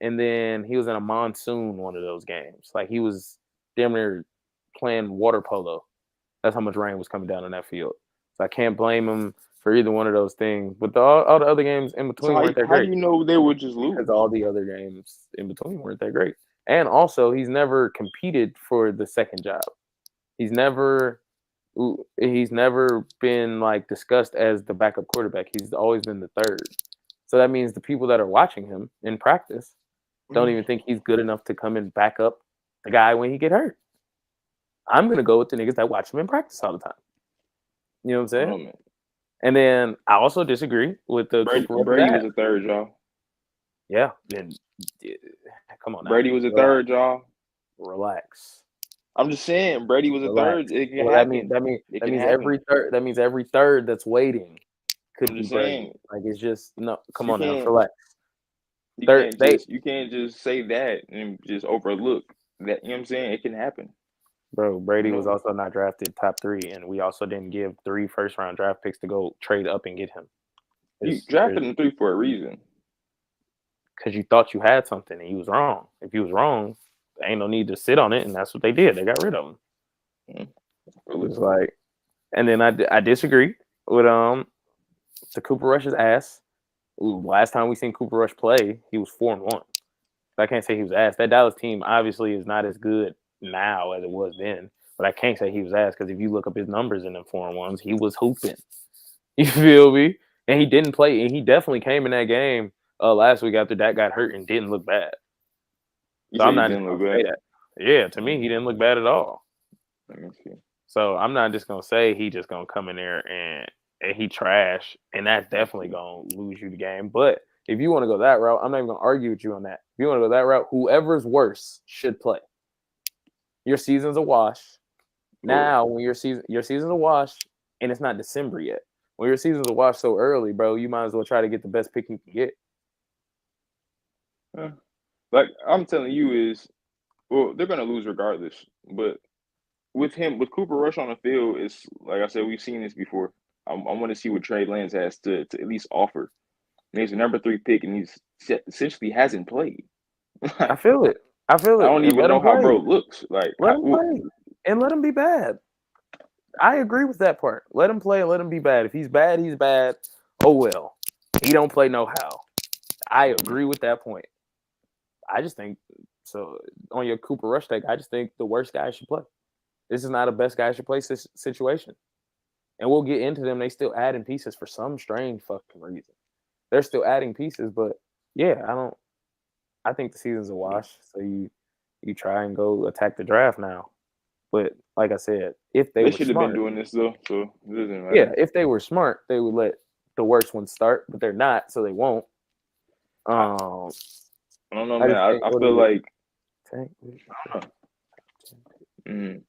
[SPEAKER 1] and then he was in a monsoon one of those games. Like he was damn near playing water polo. That's how much rain was coming down on that field. So I can't blame him for either one of those things. But all the other games in between weren't that great.
[SPEAKER 2] How do you know they would just lose?
[SPEAKER 1] Because all the other games in between weren't that great. And also, he's never competed for the second job. He's never been like discussed as the backup quarterback. He's always been the third. So that means the people that are watching him in practice don't even think he's good enough to come and back up the guy when he get hurt. I'm gonna go with the niggas that watch him in practice all the time. You know what I'm saying? And then I also disagree with the
[SPEAKER 2] Brady was a third, y'all.
[SPEAKER 1] Yeah. Then come on now.
[SPEAKER 2] Brady was a third, y'all.
[SPEAKER 1] Relax.
[SPEAKER 2] I'm just saying, Brady was a third. It can happen.
[SPEAKER 1] That means every third. That means every third that's waiting could be Brady. Like it's just no. Come on now, relax.
[SPEAKER 2] You can't just say that and just overlook that. You know what I'm saying? It can happen.
[SPEAKER 1] Bro, Brady was also not drafted top 3, and we also didn't give 3 first-round draft picks to go trade up and get him.
[SPEAKER 2] You drafted him 3 for a reason.
[SPEAKER 1] Because you thought you had something, and you was wrong. If you was wrong, there ain't no need to sit on it, and that's what they did. They got rid of him. It was like, and then I disagree with the Cooper Rush's ass. Last time we seen Cooper Rush play, he was 4-1. I can't say he was ass. That Dallas team obviously is not as good now as it was then, but I can't say he was ass because if you look up his numbers in them 4-1s, he was hooping. You feel me? And he didn't play, and he definitely came in that game last week after that got hurt and didn't look bad. So I'm not just gonna say that. Yeah, to me, he didn't look bad at all.
[SPEAKER 2] Let me see.
[SPEAKER 1] So I'm not just gonna say he just gonna come in there and he trash, and that's definitely gonna lose you the game. But if you want to go that route, I'm not even gonna argue with you on that. If you want to go that route, whoever's worse should play. Your season's a wash. Now, when your season's a wash, and it's not December yet. When your season's a wash so early, bro, you might as well try to get the best pick you can get.
[SPEAKER 2] Like I'm telling you they're gonna lose regardless. But with Cooper Rush on the field, it's like I said, we've seen this before. I want to see what Trey Lance has to at least offer. And he's the number 3 pick, and he's essentially hasn't played.
[SPEAKER 1] I feel it. I
[SPEAKER 2] don't even know how bro looks. Like
[SPEAKER 1] let him play and let him be bad. I agree with that part. Let him play and let him be bad. If he's bad, he's bad. Oh well. He don't play no how. I agree with that point. I just think so. On your Cooper Rush take, I just think the worst guy should play. This is not a best guy should play situation. And we'll get into them. They still adding pieces for some strange fucking reason. They're still adding pieces, but yeah, I think the season's a wash. So you try and go attack the draft now. But like I said, if they were
[SPEAKER 2] should
[SPEAKER 1] smart,
[SPEAKER 2] have been doing this though, so it doesn't matter.
[SPEAKER 1] Yeah, if they were smart, they would let the worst ones start, but they're not, so they won't.
[SPEAKER 2] I don't know, man. I feel like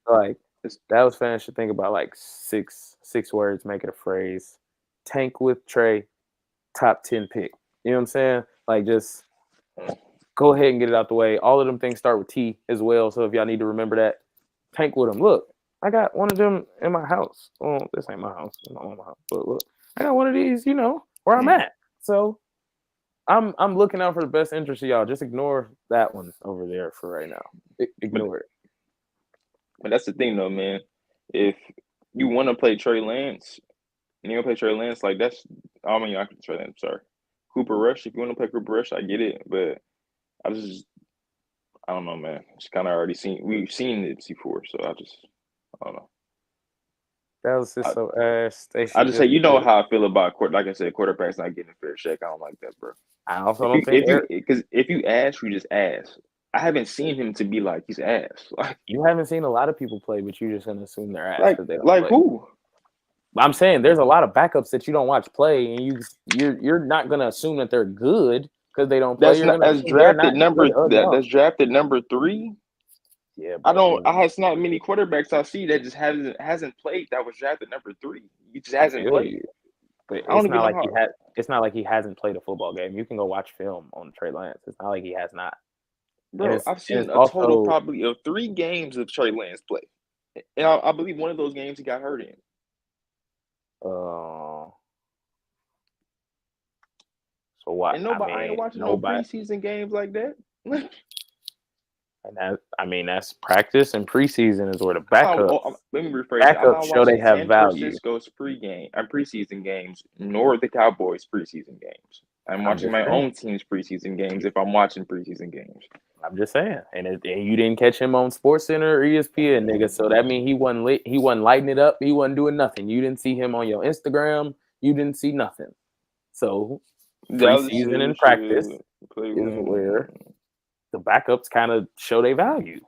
[SPEAKER 1] like Dallas fans should think about like six words, make it a phrase. Tank with Trey, top 10 pick. You know what I'm saying? Like just go ahead and get it out the way. All of them things start with T as well. So if y'all need to remember that, tank with them. Look, I got one of them in my house. Well, this ain't my house. It's not my house. But look, I got one of these, where I'm at. So I'm looking out for the best interest of y'all. Just ignore that one over there for right now. Ignore it.
[SPEAKER 2] But that's the thing, though, man. If you want to play Trey Lance, and you want to play Trey Lance, like that's – I mean, I can Trey Lance, sorry. Cooper Rush, if you want to play Cooper Rush, I get it. But I don't know, man. It's kind of already seen – we've seen it before, so I don't know.
[SPEAKER 1] That was just so ass.
[SPEAKER 2] I just say, you know how I feel about like I said, quarterbacks not getting a fair shake. I don't like that, bro.
[SPEAKER 1] I also don't think
[SPEAKER 2] because if you ask, you just ask. I haven't seen him to be like he's ass. Like
[SPEAKER 1] you haven't seen a lot of people play, but you're just gonna assume they're ass.
[SPEAKER 2] Like who?
[SPEAKER 1] I'm saying there's a lot of backups that you don't watch play, and you're not gonna assume that they're good because they don't play.
[SPEAKER 2] That's drafted number 3.
[SPEAKER 1] Yeah,
[SPEAKER 2] it's not many quarterbacks I see that just hasn't played that was drafted number 3. He just hasn't played.
[SPEAKER 1] But it's not like he hasn't played a football game. You can go watch film on Trey Lance. It's not like he has not.
[SPEAKER 2] Bro, I've seen a total probably of 3 games of Trey Lance play. And I believe one of those games he got hurt in.
[SPEAKER 1] So what?
[SPEAKER 2] And I ain't watching no preseason games like that.
[SPEAKER 1] And that's practice and preseason is where the backups.
[SPEAKER 2] Let me rephrase.
[SPEAKER 1] Backups show they have value.
[SPEAKER 2] Francisco's preseason games, nor the Cowboys preseason games. I'm watching my own team's preseason games if I'm watching preseason games.
[SPEAKER 1] I'm just saying, and you didn't catch him on SportsCenter or ESPN, nigga. So that means he wasn't lighting it up. He wasn't doing nothing. You didn't see him on your Instagram. You didn't see nothing. So preseason and practice is where the backups kind of show their value.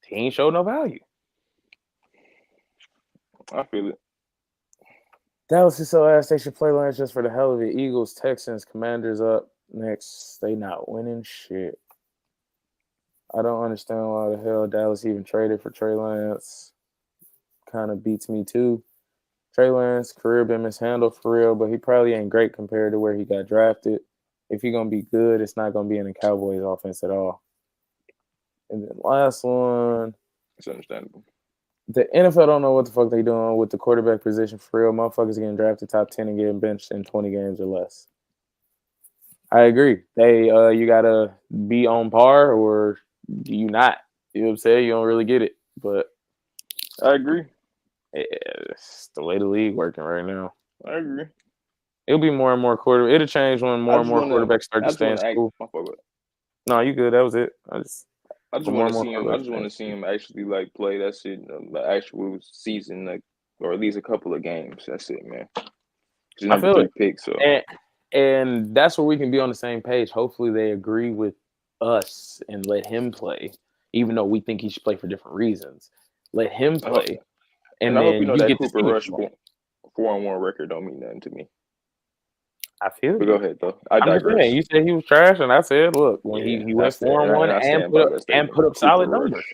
[SPEAKER 1] He ain't show no value.
[SPEAKER 2] I feel it.
[SPEAKER 1] Dallas is so ass they should play Lance just for the hell of it. Eagles, Texans, Commanders up next. They not winning shit. I don't understand why the hell Dallas even traded for Trey Lance. Kind of beats me too. Trey Lance, career been mishandled for real, but he probably ain't great compared to where he got drafted. If he's going to be good, it's not going to be in the Cowboys offense at all. And then last one.
[SPEAKER 2] It's understandable.
[SPEAKER 1] The NFL don't know what the fuck they doing with the quarterback position for real. Motherfuckers getting drafted top 10 and getting benched in 20 games or less. I agree. You got to be on par or do you not? You know what I'm saying? You don't really get it. But
[SPEAKER 2] I agree.
[SPEAKER 1] It's the way the league working right now.
[SPEAKER 2] I agree.
[SPEAKER 1] It'll be more and more it'll change when more and more quarterbacks start to stay in school. No, you good. That was it. I just want
[SPEAKER 2] to see him actually like play. That's it. The actual season, like, or at least a couple of games. That's it, man. He's number 3 pick, so
[SPEAKER 1] and that's where we can be on the same page. Hopefully, they agree with us and let him play, even though we think he should play for different reasons. Let him play,
[SPEAKER 2] and I hope you know that Cooper Rush 4-1 record don't mean nothing to me.
[SPEAKER 1] I feel
[SPEAKER 2] but go ahead though. I digress.
[SPEAKER 1] You said he was trash, and I said, look, when he went 4-1 and put up solid numbers.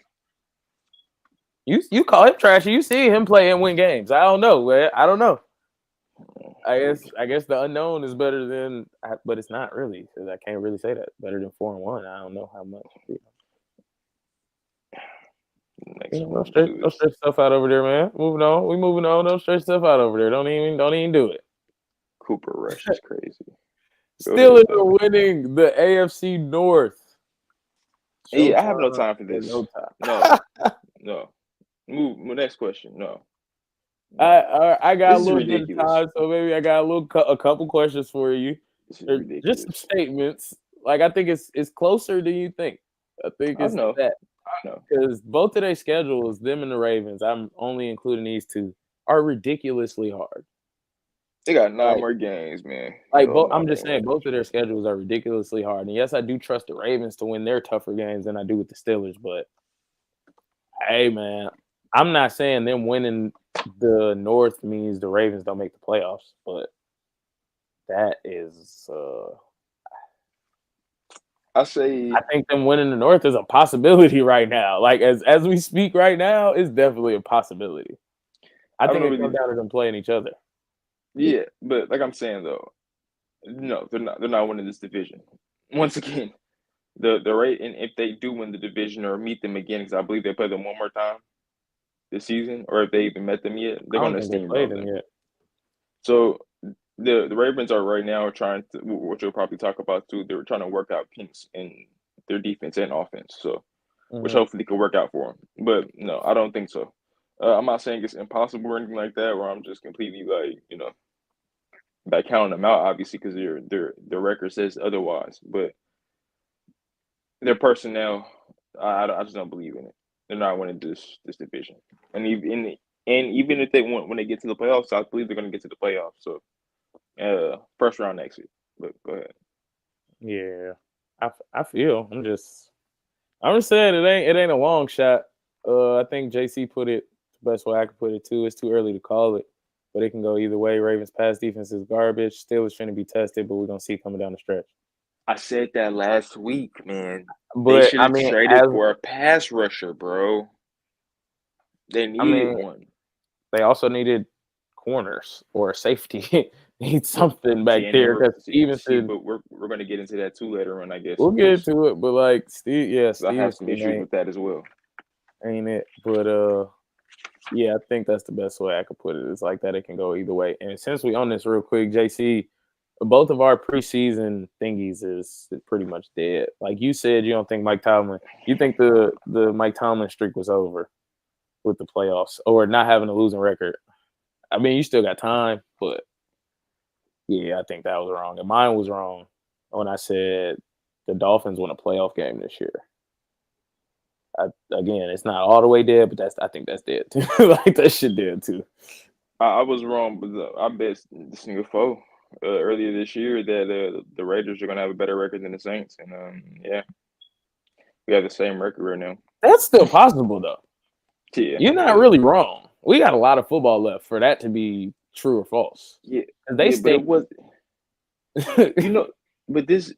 [SPEAKER 1] You call him trash. You see him play and win games. I don't know, man. I don't know. I guess the unknown is better than, but it's not really because I can't really say that better than 4-1. I don't know how much. Don't stretch stuff out over there, man. Moving on. We moving on. Don't stretch stuff out over there. Don't even do it.
[SPEAKER 2] Cooper Rush is crazy.
[SPEAKER 1] Still winning the AFC North.
[SPEAKER 2] Yeah, I have no time for this. No. Move. Next question. No.
[SPEAKER 1] I got
[SPEAKER 2] This
[SPEAKER 1] a
[SPEAKER 2] is
[SPEAKER 1] little bit of
[SPEAKER 2] ridiculous.
[SPEAKER 1] time, so maybe I got a couple questions for you.
[SPEAKER 2] This is
[SPEAKER 1] Just
[SPEAKER 2] ridiculous.
[SPEAKER 1] some statements. Like I think it's closer than you think. I think it's that.
[SPEAKER 2] I know.
[SPEAKER 1] Because both of their schedules, them and the Ravens, I'm only including these two, are ridiculously hard.
[SPEAKER 2] They got 9 more games, man.
[SPEAKER 1] Like I'm just saying, both of their schedules are ridiculously hard. And yes, I do trust the Ravens to win their tougher games than I do with the Steelers. But hey, man, I'm not saying them winning the North means the Ravens don't make the playoffs, but that is. I think them winning the North is a possibility right now. Like as we speak right now, it's definitely a possibility. I think it comes down to them playing each other.
[SPEAKER 2] Yeah, but like I'm saying though, no, they're not winning this division. Once again, the rate, and if they do win the division or meet them again, because I believe they play them one more time this season, or if they even met them yet, they're going to steamroll them. Yet. So the Ravens are right now trying to, which we'll probably talk about too. They're trying to work out kinks in their defense and offense, so which hopefully can work out for them. But no, I don't think so. I'm not saying it's impossible or anything like that, where I'm just completely by counting them out, obviously, because their record says otherwise. But their personnel, I just don't believe in it. They're not winning this division, and even if they want, when they get to the playoffs, I believe they're going to get to the playoffs. So, first round exit. But go ahead.
[SPEAKER 1] Yeah, I feel. I'm just saying it ain't a long shot. I think JC put it the best way I could put it too. It's too early to call it, but it can go either way. Ravens pass defense is garbage. Steelers trying to be tested, but we're gonna see coming down the stretch.
[SPEAKER 2] I said that last week, man. But they should have traded for a pass rusher, bro. They needed one.
[SPEAKER 1] They also needed corners or safety. Need something back there because Stevenson.
[SPEAKER 2] But we're gonna get into that too later on, I guess.
[SPEAKER 1] We'll get into it, but like Stevenson,
[SPEAKER 2] I have some issues with that as well.
[SPEAKER 1] Ain't it? But yeah, I think that's the best way I could put it. It's like that it can go either way. And since we on this real quick, JC, both of our preseason thingies is pretty much dead. Like you said, you don't think Mike Tomlin. You think the Mike Tomlin streak was over with the playoffs or not having a losing record. I mean, you still got time, but yeah, I think that was wrong. And mine was wrong when I said the Dolphins win a playoff game this year. Again, it's not all the way dead, but I think that's dead too. Like that shit dead too.
[SPEAKER 2] I was wrong, but I bet this nigga foe earlier this year that the Raiders are gonna have a better record than the Saints, and yeah, we have the same record right now.
[SPEAKER 1] That's still possible though.
[SPEAKER 2] Yeah,
[SPEAKER 1] you're not really wrong. We got a lot of football left for that to be true or false.
[SPEAKER 2] Yeah,
[SPEAKER 1] they stay.
[SPEAKER 2] But but this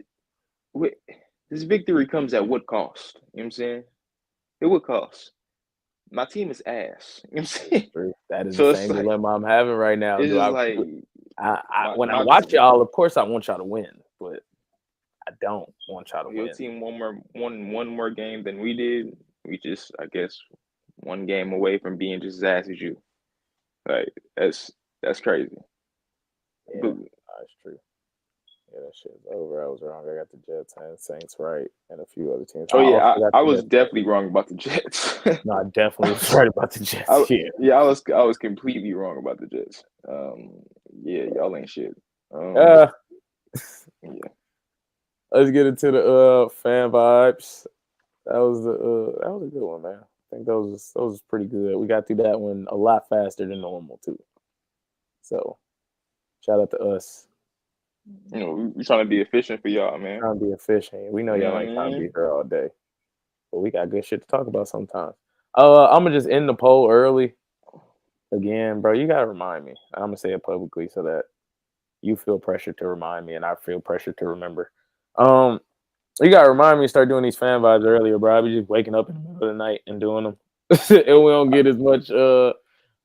[SPEAKER 2] victory comes at what cost? You know what I'm saying? It would cost. My team is ass. You know what I'm saying?
[SPEAKER 1] That is the same dilemma I'm having right now.
[SPEAKER 2] It's
[SPEAKER 1] when I watch y'all, of course I want y'all to win, but I don't want y'all to win.
[SPEAKER 2] Your team one more game than we did. We just, I guess, one game away from being just as ass as you. Like that's crazy.
[SPEAKER 1] Yeah, that's true. Yeah, that shit's over. I was wrong. I got the Jets and Saints right, and a few other teams.
[SPEAKER 2] Oh yeah, I was definitely wrong about the Jets.
[SPEAKER 1] No, I definitely was right about the Jets.
[SPEAKER 2] I was completely wrong about the Jets. Yeah, y'all ain't shit.
[SPEAKER 1] Yeah. Let's get into the fan vibes. That was a good one, man. I think those was pretty good. We got through that one a lot faster than normal too. So, shout out to us.
[SPEAKER 2] We're trying to be efficient for y'all, man.
[SPEAKER 1] Trying to be efficient. We know y'all ain't trying to be here all day, but we got good shit to talk about sometimes. I'm gonna just end the poll early. Again, bro, you gotta remind me. I'm gonna say it publicly so that you feel pressure to remind me, and I feel pressure to remember. You gotta remind me to start doing these fan vibes earlier, bro. I be just waking up in the middle of the night and doing them, and we don't get as much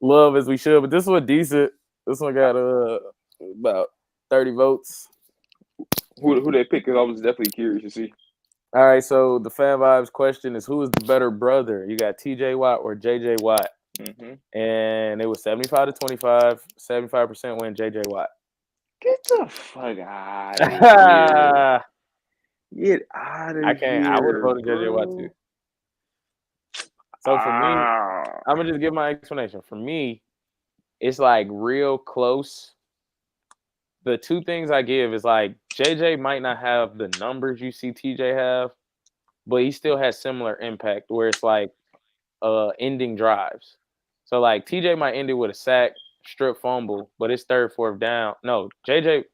[SPEAKER 1] love as we should. But this one decent. This one got about 30 votes.
[SPEAKER 2] Who they pick? Because I was definitely curious to see.
[SPEAKER 1] All right, so the fan vibes question is, who is the better brother? You got TJ Watt or JJ Watt? And it was 75-25. 75% win JJ Watt.
[SPEAKER 2] Get the fuck out of here. Get out of here.
[SPEAKER 1] I would vote JJ Watt too. So for me, I'm gonna just give my explanation. For me, it's like real close. The two things I give is like JJ might not have the numbers you see TJ have, but he still has similar impact where it's like ending drives. So like TJ might end it with a sack, strip fumble, but it's third, fourth down. No, TJ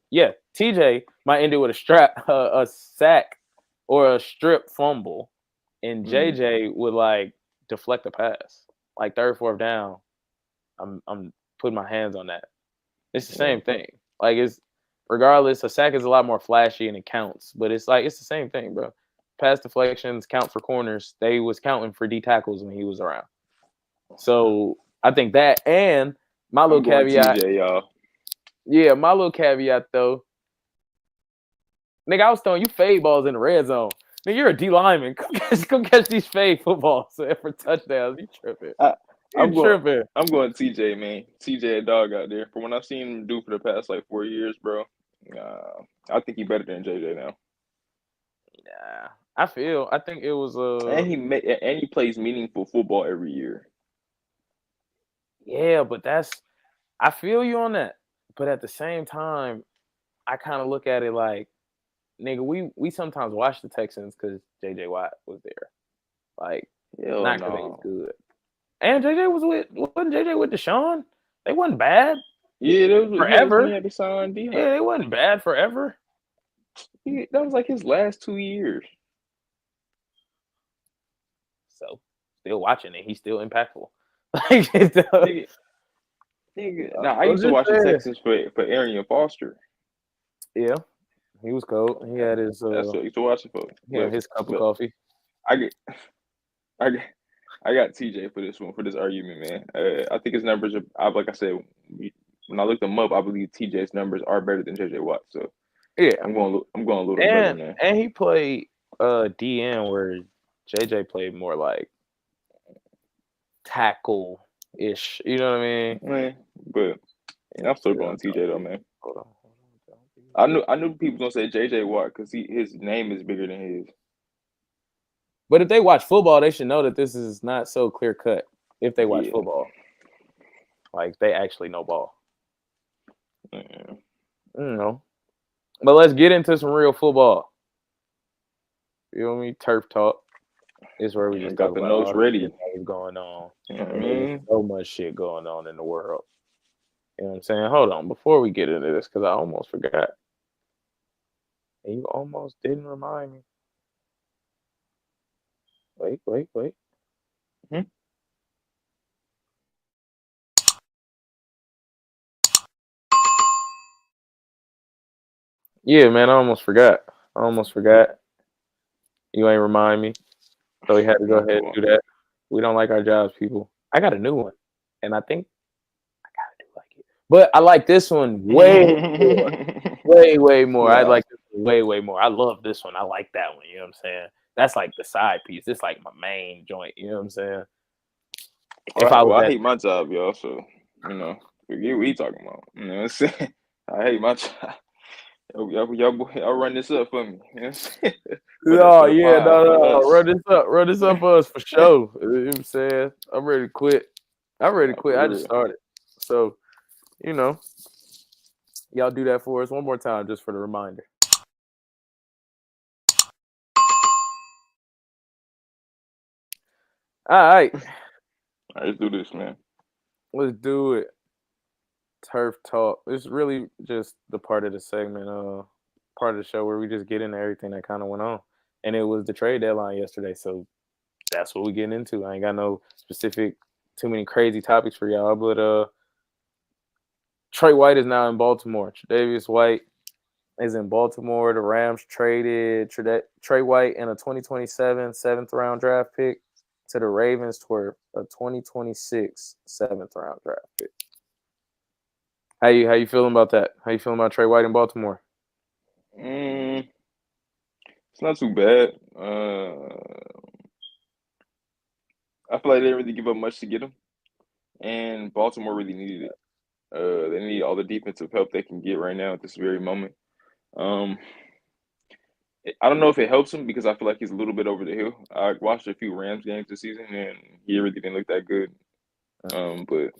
[SPEAKER 1] might end it with a sack or a strip fumble, and JJ would like deflect the pass, like third, fourth down. I'm putting my hands on that. It's the same thing. Like it's regardless, a sack is a lot more flashy and it counts, but it's the same thing, bro. Pass deflections count for corners. They was counting for D tackles when he was around. So I think that, and my little caveat,
[SPEAKER 2] TJ, y'all.
[SPEAKER 1] Yeah, my little caveat though, nigga, I was throwing you fade balls in the red zone. Nigga, you're a D lineman. Come catch these fade footballs for touchdowns. You tripping? I'm tripping.
[SPEAKER 2] I'm going TJ, man. TJ a dog out there. For what I've seen him do for the past like 4 years, bro. I think he's better than JJ now.
[SPEAKER 1] Yeah, I think it was
[SPEAKER 2] and he plays meaningful football every year.
[SPEAKER 1] Yeah, but I feel you on that. But at the same time, I kind of look at it like, nigga, we sometimes watch the Texans because JJ Watt was there. Like, not because they was good. And wasn't JJ with Deshaun? They wasn't bad.
[SPEAKER 2] Yeah, that was
[SPEAKER 1] forever.
[SPEAKER 2] He had to sign D-Hop.
[SPEAKER 1] Yeah, they wasn't bad forever.
[SPEAKER 2] That was like his last 2 years.
[SPEAKER 1] So, still watching it. He's still impactful.
[SPEAKER 2] Now, I used to watch the Texans for Arian Foster.
[SPEAKER 1] Yeah, he was cold. He had his.
[SPEAKER 2] That's what I used to watch it for.
[SPEAKER 1] Yeah, his cup of coffee.
[SPEAKER 2] I got TJ for this argument, man. I think his numbers are. Like I said, when I looked them up, I believe TJ's numbers are better than JJ Watt. So
[SPEAKER 1] yeah,
[SPEAKER 2] I'm going a little better, man.
[SPEAKER 1] And he played DN where JJ played more like tackle-ish. You know what I mean?
[SPEAKER 2] Man, but I'm still going TJ though, man. Hold on. I knew people gonna say JJ Watt because his name is bigger than his.
[SPEAKER 1] But if they watch football, they should know that this is not so clear cut. If they watch football, like they actually know ball.
[SPEAKER 2] Yeah.
[SPEAKER 1] I don't know. But let's get into some real football. You feel me? Turf talk. Is where we just
[SPEAKER 2] got the notes ready.
[SPEAKER 1] What's going on?
[SPEAKER 2] There's
[SPEAKER 1] so much shit going on in the world. You know what I'm saying? Hold on, before we get into this, because I almost forgot. And you almost didn't remind me. Wait. Yeah, man, I almost forgot. You ain't remind me. So we had to go ahead and do that. We don't like our jobs, people. I got a new one. And I think I gotta do like it. But I like this one way more. Yeah. I like this one way more. I love this one. I like that one. You know what I'm saying? That's like the side piece. It's like my main joint. You know what I'm saying?
[SPEAKER 2] I hate my job, y'all. So, forget what he talking about. You know what I'm saying? I hate my job. Y'all run this up for me. You know what I'm saying?
[SPEAKER 1] No. Run this up for us for sure. You know what I'm saying? I'm ready to quit. I just started. So, y'all do that for us one more time just for the reminder. All right.
[SPEAKER 2] Let's do this, man.
[SPEAKER 1] Let's do it. Turf talk. It's really just the part of the segment, part of the show where we just get into everything that kind of went on. And it was the trade deadline yesterday, so that's what we're getting into. I ain't got no specific, too many crazy topics for y'all, but Trey White is now in Baltimore. Tre'Davious White is in Baltimore. The Rams traded Trey White and a 2027 7th-round draft pick to the Ravens for a 2026 7th-round draft pick. How you feeling about that? How you feeling about Trey White in Baltimore?
[SPEAKER 2] It's not too bad. I feel like they didn't really give up much to get him, and Baltimore really needed it. They need all the defensive help they can get right now at this very moment. I don't know if it helps him because I feel like he's a little bit over the hill. I watched a few Rams games this season, and he really didn't look that good But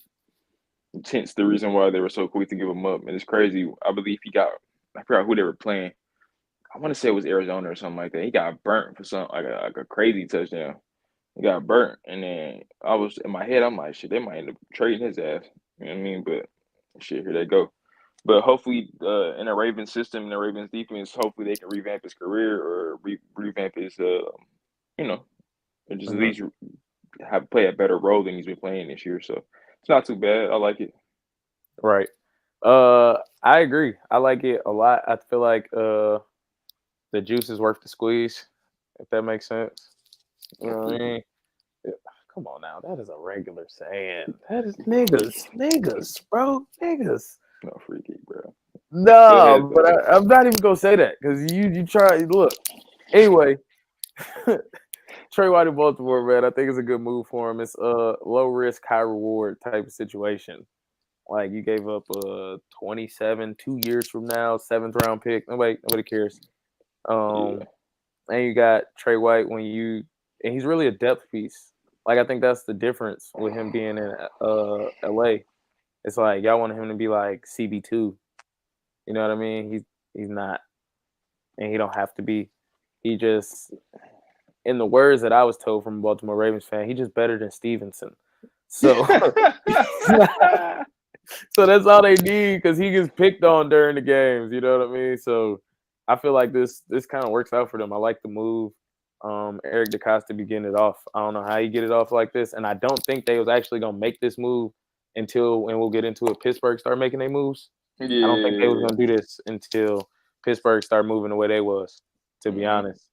[SPEAKER 2] hence the reason why they were so quick to give him up. And it's crazy. I believe I forgot who they were playing. I want to say it was Arizona or something like that. He got burnt for something like a crazy touchdown. He got burnt, and then I was in my head. I'm like, shit, they might end up trading his ass. You know what I mean? But shit, here they go. But hopefully, in the Ravens system, in the Ravens defense, hopefully they can revamp his career or revamp his, or just at least play a better role than he's been playing this year. So it's not too bad. I like it.
[SPEAKER 1] Right. I agree. I like it a lot. I feel like the juice is worth the squeeze, if that makes sense. You know what I mean? Yeah. Come on now. That is a regular saying. That is niggas, bro. Niggas.
[SPEAKER 2] No freaky, bro.
[SPEAKER 1] No, but I'm not even gonna say that because you try. Look, anyway, Trey White in Baltimore, man. I think it's a good move for him. It's a low risk, high reward type of situation. Like you gave up 27 2 years from now, 7th round pick. Nobody cares. And you got Trey White and he's really a depth piece. Like I think that's the difference with him being in LA. It's like y'all want him to be like CB2. You know what I mean? He's not, and he don't have to be. He just, in the words that I was told from a Baltimore Ravens fan, he just better than Stevenson. So, so that's all they need because he gets picked on during the games. You know what I mean? So I feel like this kind of works out for them. I like the move. Eric DeCosta be getting it off. I don't know how he get it off like this, and I don't think they was actually gonna make this move until, and we'll get into it, Pittsburgh start making their moves.
[SPEAKER 2] Yeah.
[SPEAKER 1] I don't think they was gonna do this until Pittsburgh started moving the way they was. To be honest,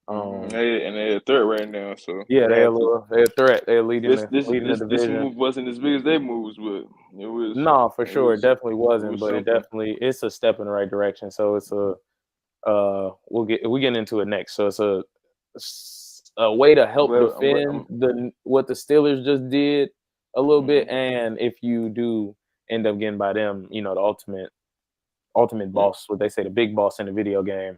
[SPEAKER 2] they're a threat right now. So
[SPEAKER 1] yeah, they're a threat. They're leading the division.
[SPEAKER 2] This move wasn't as big as their moves, but it was.
[SPEAKER 1] No, for sure, it definitely wasn't, but it's a step in the right direction. So it's we get into it next. So it's a way to help defend what the Steelers just did a little bit, and if you do end up getting by them, you know, the ultimate boss, what they say, the big boss in the video game,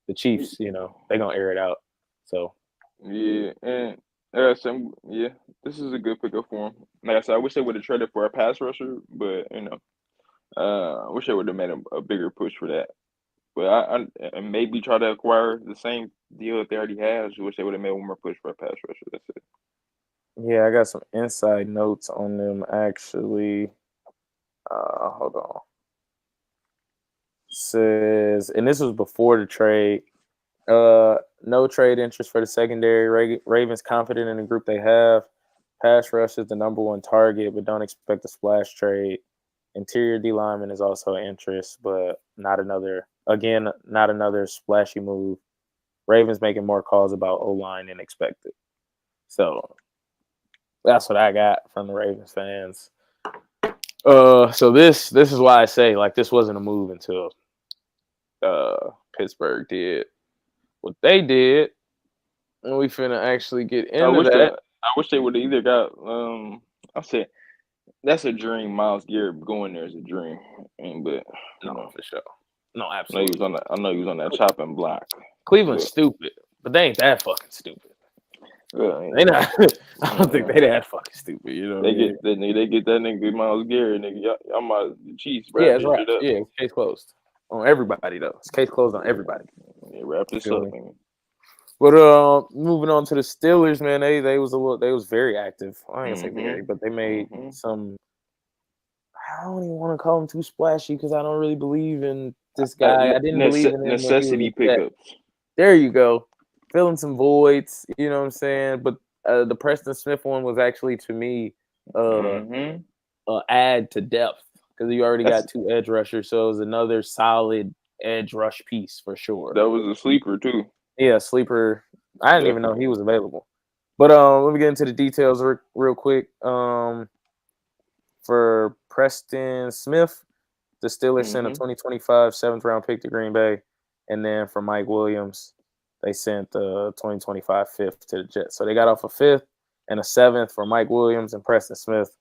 [SPEAKER 1] the Chiefs, you know, they're gonna air it out. So
[SPEAKER 2] yeah, and this is a good pickup for him. Like I said, I wish they would have traded for a pass rusher, but you know, I wish they would have made a bigger push for that. But I maybe try to acquire the same deal that they already have. I just wish they would have made one more push for a pass rusher. That's it.
[SPEAKER 1] Yeah, I got some inside notes on them actually. Hold on. Says, and this was before the trade. No trade interest for the secondary. Ravens confident in the group they have. Pass rush is the number one target, but don't expect a splash trade. Interior D lineman is also an interest, but not another splashy move. Ravens making more calls about O-line than expected. So that's what I got from the Ravens fans. So this is why I say, like, this wasn't a move until Pittsburgh did what they did, and we finna actually get into that.
[SPEAKER 2] I wish they would have either got I said that's a dream. Myles Garrett going there is a dream, but
[SPEAKER 1] for sure. No, absolutely.
[SPEAKER 2] I know he was on that chopping block.
[SPEAKER 1] Cleveland's stupid, but they ain't that fucking stupid. They not. I don't think they that fucking stupid. You know,
[SPEAKER 2] they get that nigga Myles Garrett, nigga. Y'all my Chiefs.
[SPEAKER 1] Yeah, that's right. Yeah, case closed on everybody though. It's case closed on everybody.
[SPEAKER 2] Yeah, wrap this up, man.
[SPEAKER 1] But moving on to the Steelers, man, they was very active. I ain't gonna say very, but they made some. I don't even want to call them too splashy because I don't really believe in this guy. I didn't believe in him.
[SPEAKER 2] Necessity pickups.
[SPEAKER 1] There you go. Filling some voids, you know what I'm saying? But the Preston Smith one was actually, to me, add to depth because you already got two edge rushers, so it was another solid edge rush piece for sure.
[SPEAKER 2] That was a sleeper too.
[SPEAKER 1] Yeah, sleeper. I didn't even know he was available. But let me get into the details real quick. For Preston Smith, the Steelers sent a 2025 7th-round pick to Green Bay, and then for Mike Williams, they sent the 2025 5th to the Jets. So they got off a 5th and a 7th for Mike Williams and Preston Smith.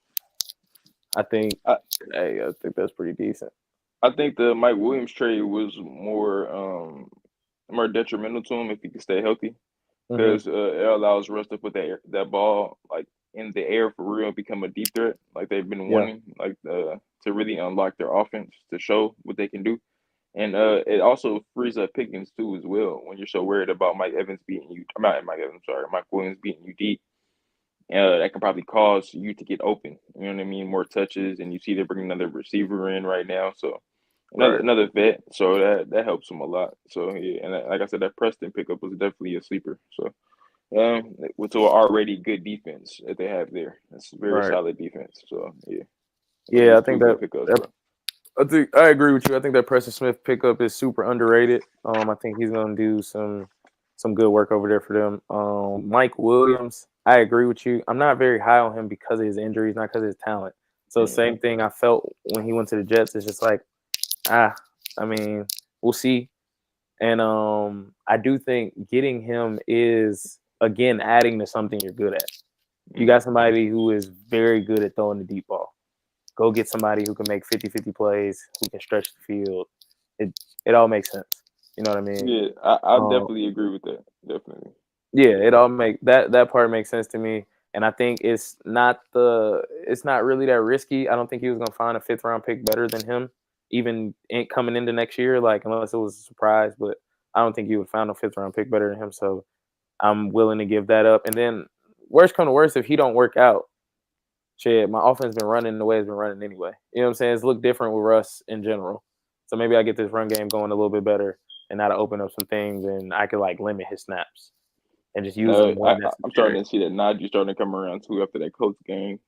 [SPEAKER 1] I think that's pretty decent.
[SPEAKER 2] I think the Mike Williams trade was more detrimental to him if he could stay healthy, because it allows Russ to put that ball like in the air for real, become a deep threat like they've been wanting, like to really unlock their offense to show what they can do. And it also frees up Pickens too as well when you're so worried about Mike Williams beating you deep. That can probably cause you to get open. You know what I mean? More touches, and you see they're bringing another receiver in right now. So another vet. So that helps them a lot. So yeah, and like I said, that Preston pickup was definitely a sleeper. So with an already good defense that they have there, that's a very solid defense. So
[SPEAKER 1] yeah, I think
[SPEAKER 2] pickups,
[SPEAKER 1] I agree with you. I think that Preston Smith pickup is super underrated. I think he's gonna do some good work over there for them. Mike Williams, I agree with you. I'm not very high on him because of his injuries, not because of his talent. So same thing I felt when he went to the Jets. It's just like, I mean, we'll see. And I do think getting him is, again, adding to something you're good at. You got somebody who is very good at throwing the deep ball. Go get somebody who can make 50-50 plays, who can stretch the field. It all makes sense. You know what I mean?
[SPEAKER 2] Yeah, I definitely agree with that. Definitely.
[SPEAKER 1] Yeah, it all that part makes sense to me. And I think it's not really that risky. I don't think he was gonna find a 5th round pick better than him, even coming into next year, like unless it was a surprise. But I don't think he would find a 5th round pick better than him. So I'm willing to give that up. And then worst come to worst, if he don't work out, shit, my offense been running the way it's been running anyway. You know what I'm saying? It's looked different with Russ in general. So maybe I get this run game going a little bit better, and that'll open up some things, and I could like limit his snaps and just use them.
[SPEAKER 2] I'm starting to see that Najee starting to come around too after that Colts game.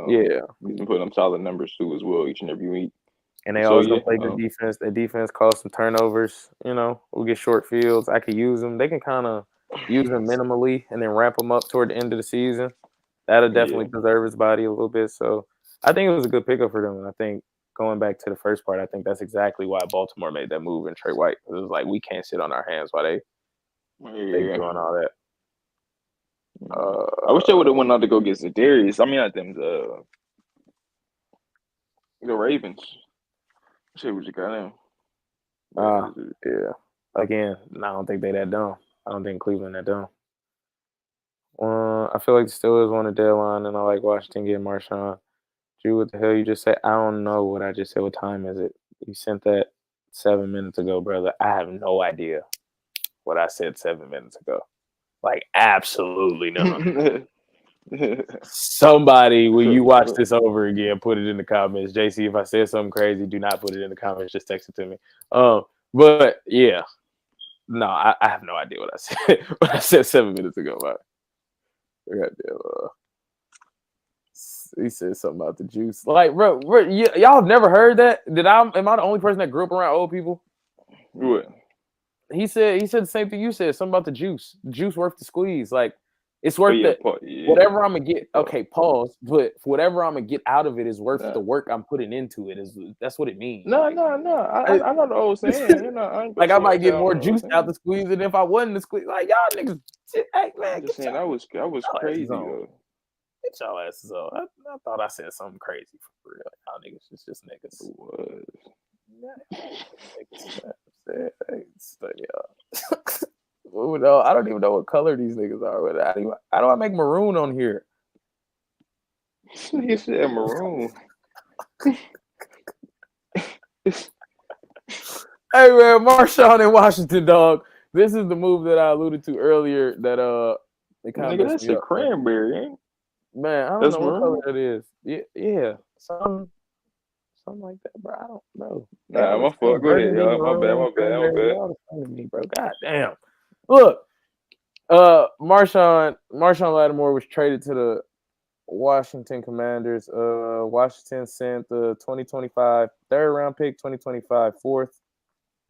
[SPEAKER 2] He's been putting up solid numbers too as well each and every week.
[SPEAKER 1] And they always gonna play good defense. Their defense caused some turnovers. You know, we'll get short fields. I could use them. They can kind of use them minimally and then ramp them up toward the end of the season. That'll definitely preserve his body a little bit. So I think it was a good pickup for them. And I think going back to the first part, I think that's exactly why Baltimore made that move in Trey White. It was like, we can't sit on our hands while they doing all that.
[SPEAKER 2] I wish they would have went out to go get Zadarius. I mean, not them, the Ravens. See what you got them.
[SPEAKER 1] Yeah. Again, I don't think they that dumb. I don't think Cleveland that dumb. I feel like the Steelers won the deadline, and I like Washington getting Marshon. Drew, what the hell you just said? I don't know what I just said. What time is it? You sent that 7 minutes ago, brother. I have no idea what I said 7 minutes ago. Like, absolutely none. Somebody, when you watch this over again, put it in the comments. JC, if I said something crazy, do not put it in the comments. Just text it to me. But yeah, no, I have no idea what I said. What I said 7 minutes ago. Goddamn. He said something about the juice. Like, bro, y'all have never heard that? Am I the only person that grew up around old people?
[SPEAKER 2] What?
[SPEAKER 1] He said the same thing you said. Something about the juice. Juice worth the squeeze. Like, it's worth whatever I'm gonna get. Okay, pause. But whatever I'm gonna get out of it is worth the work I'm putting into it. That's what it means.
[SPEAKER 2] No. I know the old saying. You know,
[SPEAKER 1] I might get more juice out the squeeze than if I wasn't the squeeze. Like, y'all niggas, hey man,
[SPEAKER 2] I'm just saying that was crazy though.
[SPEAKER 1] Get y'all asses on. I thought I said something crazy for real. Y'all niggas, it's just niggas.
[SPEAKER 2] It was.
[SPEAKER 1] No, I don't even know what color these niggas are. How do I make maroon on here?
[SPEAKER 2] You said maroon.
[SPEAKER 1] Hey man, Marshon in Washington, dog. This is the move that I alluded to earlier. That they kind of
[SPEAKER 2] that's a cranberry, ain't?
[SPEAKER 1] Man, I don't know what color that is. Yeah, something like that, bro. I don't know.
[SPEAKER 2] Nah, my fault. Go ahead, y'all. My bad.
[SPEAKER 1] Me, bro. God damn. Look, Marshon Lattimore was traded to the Washington Commanders. Washington sent the 2025 third round pick, 2025 fourth,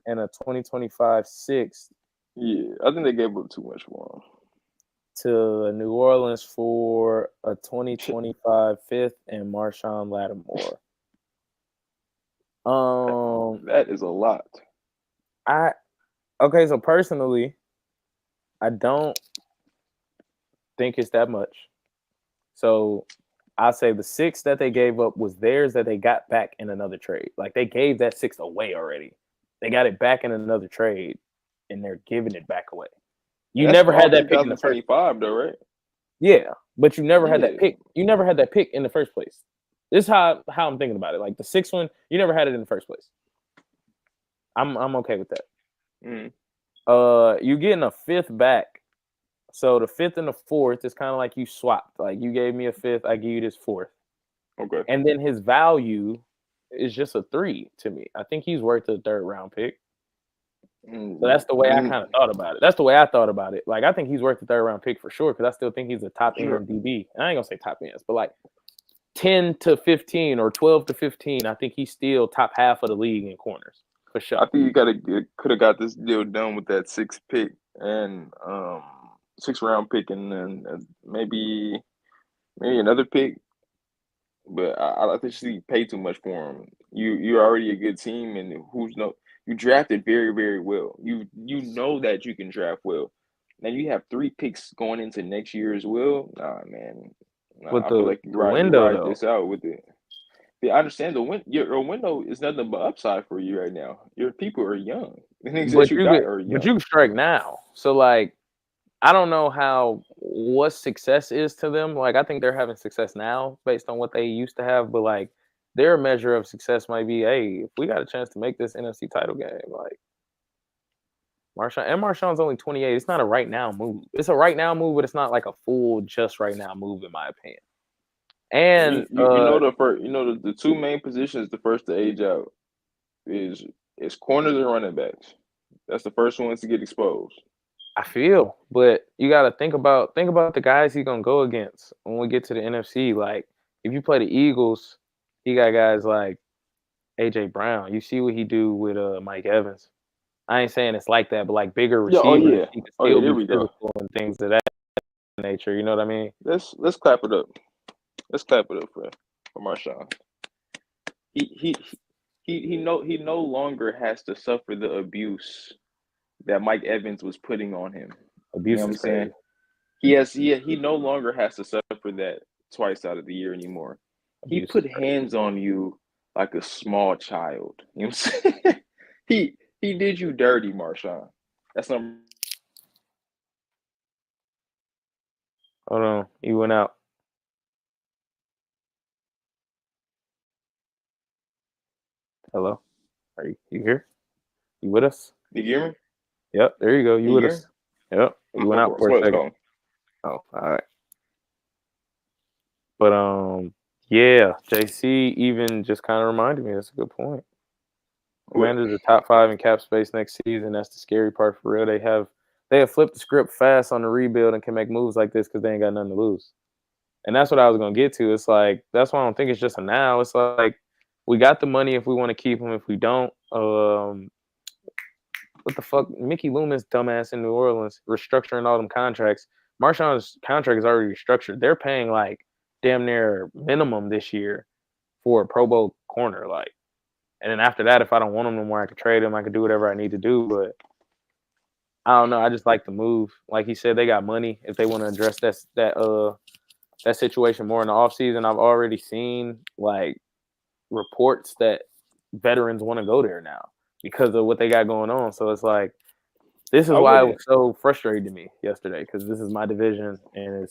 [SPEAKER 1] and a 2025 sixth.
[SPEAKER 2] Yeah, I think they gave up too much for him.
[SPEAKER 1] To New Orleans for a 2025 fifth and Marshon Lattimore.
[SPEAKER 2] That is a lot.
[SPEAKER 1] So personally, I don't think it's that much. So I'll say the 6 that they gave up was theirs that they got back in another trade. Like, they gave that 6 away already. They got it back in another trade, and they're giving it back away. You never had that pick in the first
[SPEAKER 2] 25 though, right?
[SPEAKER 1] Yeah, but you never had that pick. You never had that pick in the first place. This is how I'm thinking about it. Like the 6th one, you never had it in the first place. I'm okay with that. You getting a 5th back. So the 5th and the 4th is kind of like you swapped. Like you gave me a 5th, I give you this 4th.
[SPEAKER 2] Okay.
[SPEAKER 1] And then his value is just a 3 to me. I think he's worth a 3rd round pick. So that's the way I kind of thought about it. That's the way I thought about it. Like I think he's worth a 3rd round pick for sure because I still think he's a top end DB. And I ain't gonna say top ends, but like 10 to 15 or 12 to 15, I think he's still top half of the league in corners for sure.
[SPEAKER 2] I think you could have got this deal done with that 6th pick and 6th round pick and then maybe another pick. But I think you paid too much for him. You're already a good team, and you drafted very, very well. You know that you can draft well. Now you have 3 picks going into next year as well. Nah, man. I feel like you ride this out with it. Yeah, I understand your window is nothing but upside for you right now. Your people are young. The things that you got are young.
[SPEAKER 1] But you can strike now. So like I don't know what success is to them. Like I think they're having success now based on what they used to have, but like their measure of success might be, hey, if we got a chance to make this NFC title game, like Marshon's only 28. It's not a right now move. It's a right now move, but it's not like a full just right now move in my opinion. And
[SPEAKER 2] the 2 main positions, the first to age out is corners and running backs. That's the first ones to get exposed.
[SPEAKER 1] I feel, but you got to think about the guys he's gonna go against when we get to the NFC. Like if you play the Eagles, he got guys like AJ Brown. You see what he do with Mike Evans. I ain't saying it's like that, but like bigger receivers, he can still be physical and things of that nature. You know what I mean?
[SPEAKER 2] Let's clap it up. Let's clap it up for Marshon. He no longer has to suffer the abuse that Mike Evans was putting on him.
[SPEAKER 1] Abuse,
[SPEAKER 2] you know what I'm saying? He no longer has to suffer that twice out of the year anymore. He put hands on you like a small child. You know what I'm saying? He did you dirty, Marshon. That's number.
[SPEAKER 1] Hold on, you went out. Hello, are you here? You with us?
[SPEAKER 2] Did you hear me?
[SPEAKER 1] Yep, there you go. You with us? Yep. You went out for a second. Oh, all right. But yeah, JC even just kind of reminded me. That's a good point. Commanders are top 5 in cap space next season. That's the scary part for real. They have flipped the script fast on the rebuild and can make moves like this because they ain't got nothing to lose. And that's what I was gonna get to. It's like that's why I don't think it's just a now. It's like we got the money if we want to keep them. If we don't, what the fuck? Mickey Loomis, dumbass in New Orleans, restructuring all them contracts. Marshon's contract is already restructured. They're paying like damn near minimum this year for a Pro Bowl corner. Like, and then after that, if I don't want him no more, I could trade him. I could do whatever I need to do. But I don't know. I just like the move. Like he said, they got money. If they want to address that situation more in the offseason, I've already seen like reports that veterans want to go there now because of what they got going on. So it's like, this is why it was so frustrating to me yesterday because this is my division and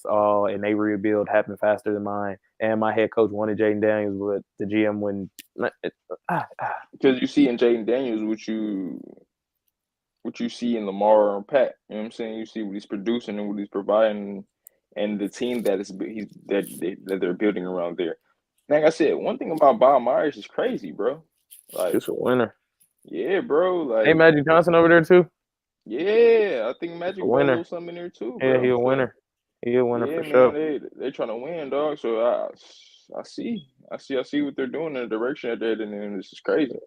[SPEAKER 1] they rebuild happened faster than mine. And my head coach wanted Jaden Daniels, but the GM wouldn't.
[SPEAKER 2] Because you see in Jaden Daniels what you see in Lamar and Pat. You know what I'm saying? You see what he's producing and what he's providing and the team that they're building around there. Like I said, one thing about Bob Myers is crazy, bro. Like
[SPEAKER 1] just a winner.
[SPEAKER 2] Yeah, bro. Like,
[SPEAKER 1] hey, Magic Johnson over there too?
[SPEAKER 2] Yeah, I think Magic brought a little something in there too, bro.
[SPEAKER 1] Yeah, he's a winner. He's a winner for sure.
[SPEAKER 2] They're trying to win, dog. So I see what they're doing in the direction that they're in. This is crazy.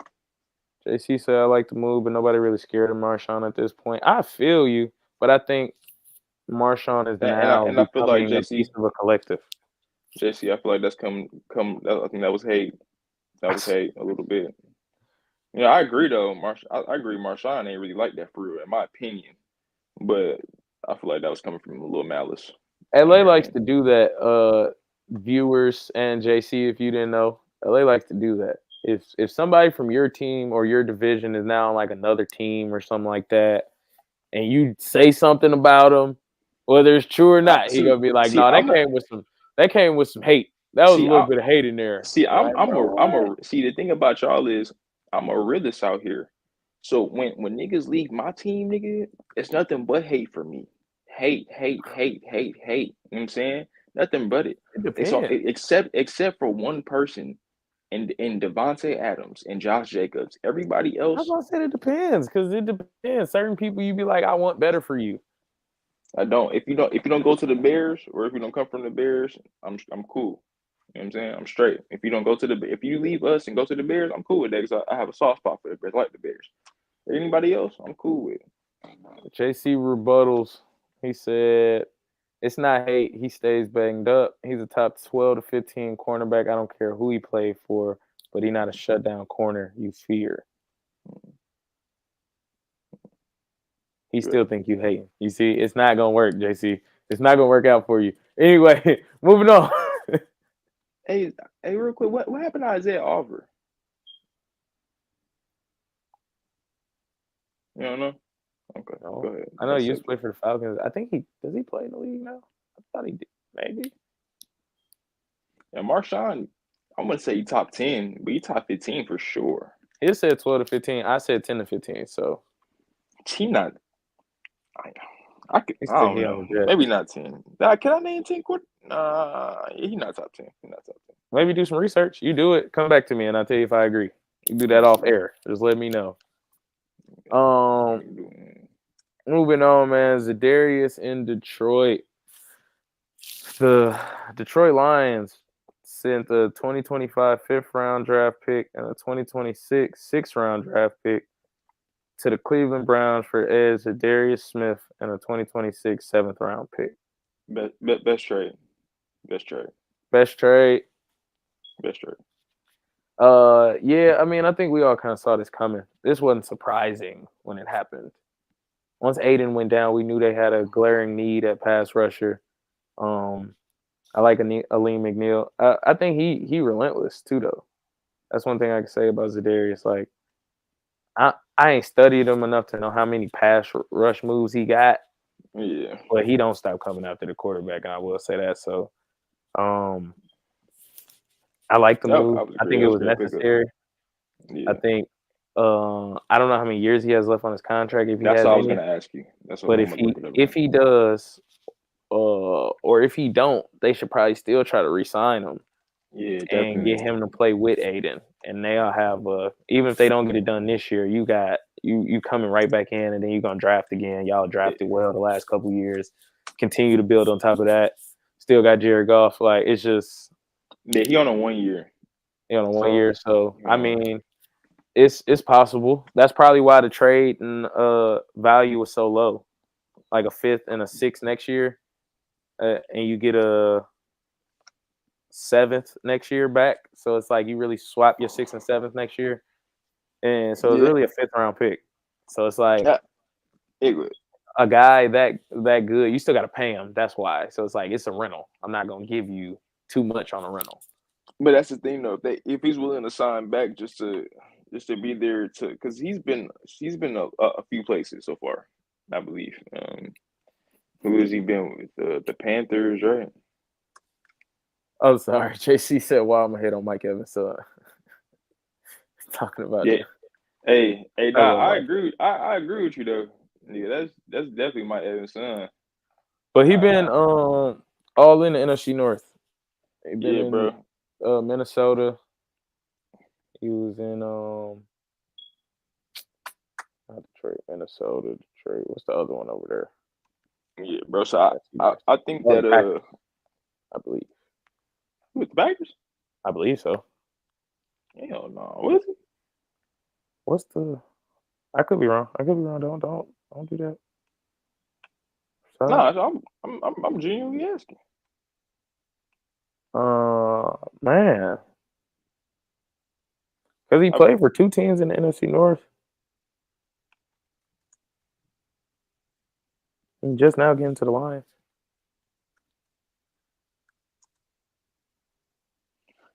[SPEAKER 1] JC said I like to move, but nobody really scared of Marshon at this point. I feel you, but I think Marshon is now
[SPEAKER 2] and I feel like
[SPEAKER 1] JC, a piece of a collective.
[SPEAKER 2] JC, I feel like that's come. I think that was hate. That was hate a little bit. Yeah, I agree though. I agree. Marshon ain't really like that for real, in my opinion. But I feel like that was coming from a little malice.
[SPEAKER 1] LA likes to do that. Viewers and JC, if you didn't know, LA likes to do that. If somebody from your team or your division is now on like another team or something like that, and you say something about them, whether it's true or not. He
[SPEAKER 2] See,
[SPEAKER 1] gonna be like,
[SPEAKER 2] see,
[SPEAKER 1] "No,
[SPEAKER 2] I'm
[SPEAKER 1] that
[SPEAKER 2] not.
[SPEAKER 1] came with some hate. That was a
[SPEAKER 2] See,
[SPEAKER 1] little bit of hate in there." Like, bro, what?
[SPEAKER 2] see, the thing about y'all is I'm a realist out here. So when niggas leave my team, nigga, it's nothing but hate for me. Hate, hate, hate, hate, hate. You know what I'm saying? Nothing but it.
[SPEAKER 1] It
[SPEAKER 2] It's all
[SPEAKER 1] depends.
[SPEAKER 2] except for one person in Devontae Adams and Josh Jacobs. Everybody
[SPEAKER 1] That's
[SPEAKER 2] else,
[SPEAKER 1] why I said it depends, because it depends. Certain people, you be like, I want better for you.
[SPEAKER 2] I don't. If you don't go to the Bears or if you don't come from the Bears, I'm cool. You know what I'm saying? I'm straight. If you don't go to if you leave us and go to the Bears, I'm cool with that because I have a soft spot for the Bears. I like the Bears. Anybody else, I'm cool with.
[SPEAKER 1] JC rebuttals. He said, it's not hate. He stays banged up. He's a top 12 to 15 cornerback. I don't care who he played for, but he's not a shutdown corner you fear. He still think you hate him. You see, it's not going to work, JC. It's not going to work out for you. Anyway, moving on.
[SPEAKER 2] Hey, real quick, what happened to Isaiah Oliver? You don't know? Okay,
[SPEAKER 1] No.
[SPEAKER 2] go ahead.
[SPEAKER 1] I know he used to play for the Falcons. I think does he play in the league now? I thought he did. Maybe.
[SPEAKER 2] Yeah, Marshon, I'm gonna say you top 10, but you top 15 for sure.
[SPEAKER 1] He said 12 to 15. I said 10 to 15. So
[SPEAKER 2] He not. I don't know. Maybe not 10. Can I name 10 quarter? He not top 10. He not top 10.
[SPEAKER 1] Maybe do some research. You do it. Come back to me, and I'll tell you if I agree. You do that off air. Just let me know. Moving on, man. Zadarius in Detroit. The Detroit Lions sent a 2025 fifth-round draft pick and a 2026 sixth-round draft pick to the Cleveland Browns for edge Zadarius Smith and a 2026 seventh-round pick.
[SPEAKER 2] Best trade. Best trade.
[SPEAKER 1] Best trade.
[SPEAKER 2] Best trade.
[SPEAKER 1] Yeah, I mean, I think we all kind of saw this coming. This wasn't surprising when it happened. Once Aiden went down, we knew they had a glaring need at pass rusher. I like Aleem McNeil. I think he relentless too, though. That's one thing I can say about Zadarius. Like, I ain't studied him enough to know how many pass rush moves he got.
[SPEAKER 2] Yeah,
[SPEAKER 1] but he don't stop coming after the quarterback, and I will say that. So, I like the move. I think it was necessary.
[SPEAKER 2] Yeah.
[SPEAKER 1] I think I don't know how many years he has left on his contract. If he
[SPEAKER 2] That's
[SPEAKER 1] has
[SPEAKER 2] what I was
[SPEAKER 1] any.
[SPEAKER 2] going to ask you. That's what
[SPEAKER 1] But if he does, or if he don't, they should probably still try to re-sign him.
[SPEAKER 2] Yeah,
[SPEAKER 1] and get him to play with Aiden. And they'll have even if they don't get it done this year, you got you coming right back in, and then you're gonna draft again. Y'all drafted well the last couple years. Continue to build on top of that. Still got Jared Goff. Like, it's just
[SPEAKER 2] he on a 1 year.
[SPEAKER 1] He on a 1 year. So I mean, it's possible. That's probably why the trade and value was so low, like a fifth and a sixth next year, and you get a seventh next year back. So it's like you really swap your sixth and seventh next year. And so it's really a fifth round pick. So it's like a guy that good, you still got to pay him. That's why. So it's like it's a rental. I'm not going to give you too much on a rental.
[SPEAKER 2] But that's the thing, though. If he's willing to sign back just to be there because he's been a few places so far, I believe. Who has he been with? The Panthers, right?
[SPEAKER 1] Oh, sorry. JC said, "Wow, I'm ahead on Mike Evans." So talking about it.
[SPEAKER 2] Hey, I agree. I agree with you though. Yeah, that's definitely Mike Evans' son.
[SPEAKER 1] But he been all in the NFC North. He been in Minnesota. He was in not Detroit, Minnesota, Detroit. What's the other one over there?
[SPEAKER 2] Yeah, bro. So I think that
[SPEAKER 1] I believe.
[SPEAKER 2] With the Packers?
[SPEAKER 1] I believe so.
[SPEAKER 2] Hell no. What is it?
[SPEAKER 1] What's the? I could be wrong. Don't do that.
[SPEAKER 2] Sorry. No, I'm genuinely asking.
[SPEAKER 1] Man, because he played for two teams in the NFC North. And just now getting to the Lions.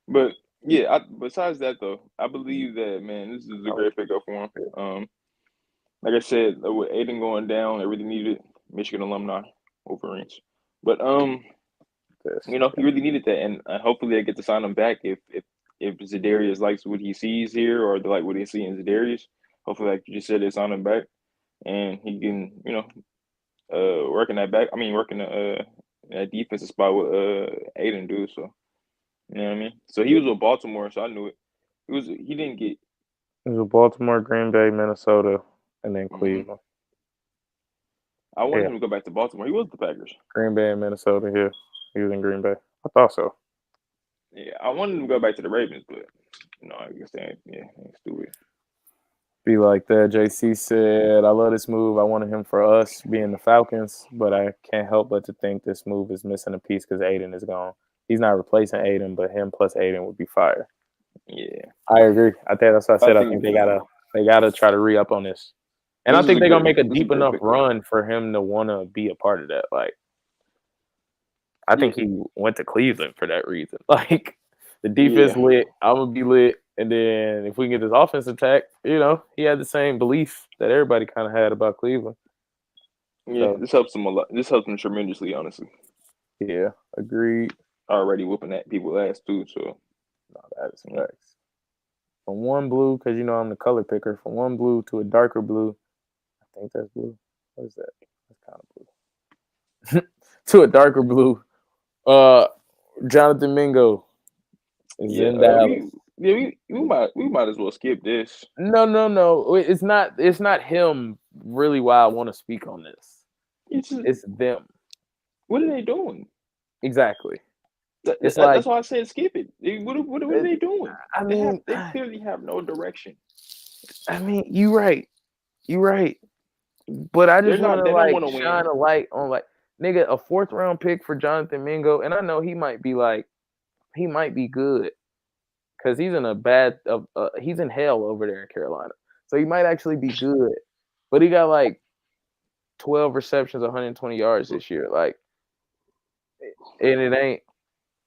[SPEAKER 2] But yeah, besides that though, I believe that, man, this is a great pickup for him. Like I said, with Aiden going down, they really needed Michigan alumni. Wolverines. But you know, he really needed that, and hopefully they get to sign him back if Za'Darius likes what he sees here or like what he sees in Za'Darius. Hopefully, like you just said, they sign him back, and he can, you know, working that back. I mean, working that defensive spot with Aiden do. So you know what I mean. So he was with Baltimore, so I knew it. He didn't get.
[SPEAKER 1] It was Baltimore, Green Bay, Minnesota, and then Cleveland.
[SPEAKER 2] I wanted him to go back to Baltimore. He was the Packers.
[SPEAKER 1] Green Bay and Minnesota here. He was in Green Bay. I thought so.
[SPEAKER 2] Yeah, I wanted him to go back to the Ravens, but you know, I guess it's stupid.
[SPEAKER 1] Be like that. JC said, I love this move. I wanted him for us being the Falcons, but I can't help but to think this move is missing a piece because Aiden is gone. He's not replacing Aiden, but him plus Aiden would be fire.
[SPEAKER 2] Yeah.
[SPEAKER 1] I agree. I think that's what I said. I think they gotta try to re-up on this. And I think they're gonna make a deep enough run for him to wanna be a part of that. Like I think he went to Cleveland for that reason. Like the defense lit, I'm gonna be lit. And then if we can get this offense attack, you know, he had the same belief that everybody kind of had about Cleveland.
[SPEAKER 2] Yeah, so, this helps him a lot. This helps him tremendously, honestly.
[SPEAKER 1] Yeah, agreed.
[SPEAKER 2] Already whooping at people's ass too, so.
[SPEAKER 1] No, that is facts. From one blue, because you know I'm the color picker, from one blue to a darker blue. I think that's blue. What is that? That's kind of blue. To a darker blue. Jonathan Mingo is in Dallas.
[SPEAKER 2] We might as well skip this.
[SPEAKER 1] No. It's not him really why I want to speak on this. It's them.
[SPEAKER 2] What are they doing?
[SPEAKER 1] Exactly.
[SPEAKER 2] That's why I said skip it. What are they doing?
[SPEAKER 1] I mean,
[SPEAKER 2] they clearly have no direction.
[SPEAKER 1] I mean, you're right. But I just want to shine a light on nigga, a 4th round pick for Jonathan Mingo, and I know he might be good. Because he's in he's in hell over there in Carolina. So he might actually be good. But he got like 12 receptions, 120 yards this year. Like, and it ain't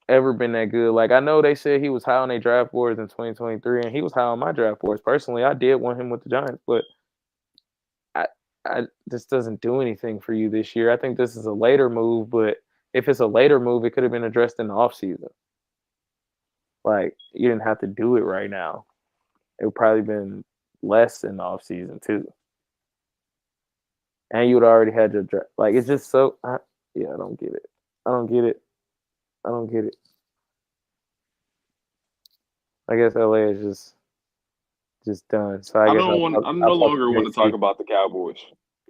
[SPEAKER 1] ever been that good. Like, I know they said he was high on their draft boards in 2023, and he was high on my draft boards. Personally, I did want him with the Giants, but this doesn't do anything for you this year. I think this is a later move, but if it's a later move, it could have been addressed in the offseason. Like, you didn't have to do it right now. It would probably been less in the offseason, too. And you would already had your draft. Like, it's just so... I don't get it. I don't get it. I guess LA is just done. So I no
[SPEAKER 2] longer want to talk about the Cowboys.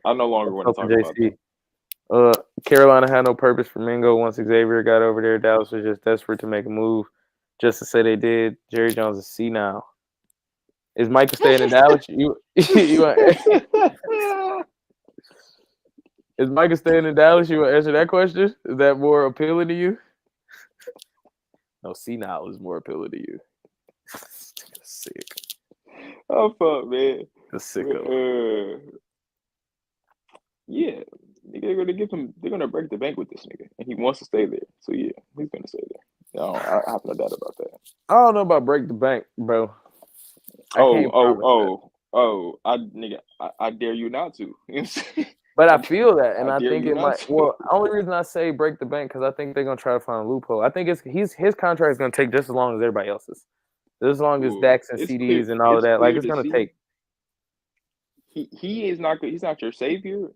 [SPEAKER 2] I no longer want to talk about them.
[SPEAKER 1] Carolina had no purpose for Mingo once Xavier got over there. Dallas was just desperate to make a move. Just to say they did. Jerry Jones is C now. Is Micah staying in Dallas? Is Micah staying in Dallas? You want to answer that question? Is that more appealing to you? No, C now is more appealing to you. Sick.
[SPEAKER 2] Oh fuck, man.
[SPEAKER 1] The sicko.
[SPEAKER 2] Yeah, they're gonna break the bank with this nigga, and he wants to stay there. So yeah, he's gonna stay there. I have no doubt about that.
[SPEAKER 1] I don't know about break the bank, bro.
[SPEAKER 2] I dare you not to.
[SPEAKER 1] But I feel that, and I think it might. Well, the only reason I say break the bank because I think they're gonna try to find a loophole. I think his contract is gonna take just as long as everybody else's, as long as Dax and CDs and all of that. Like it's gonna take.
[SPEAKER 2] He is not good. He's not your savior,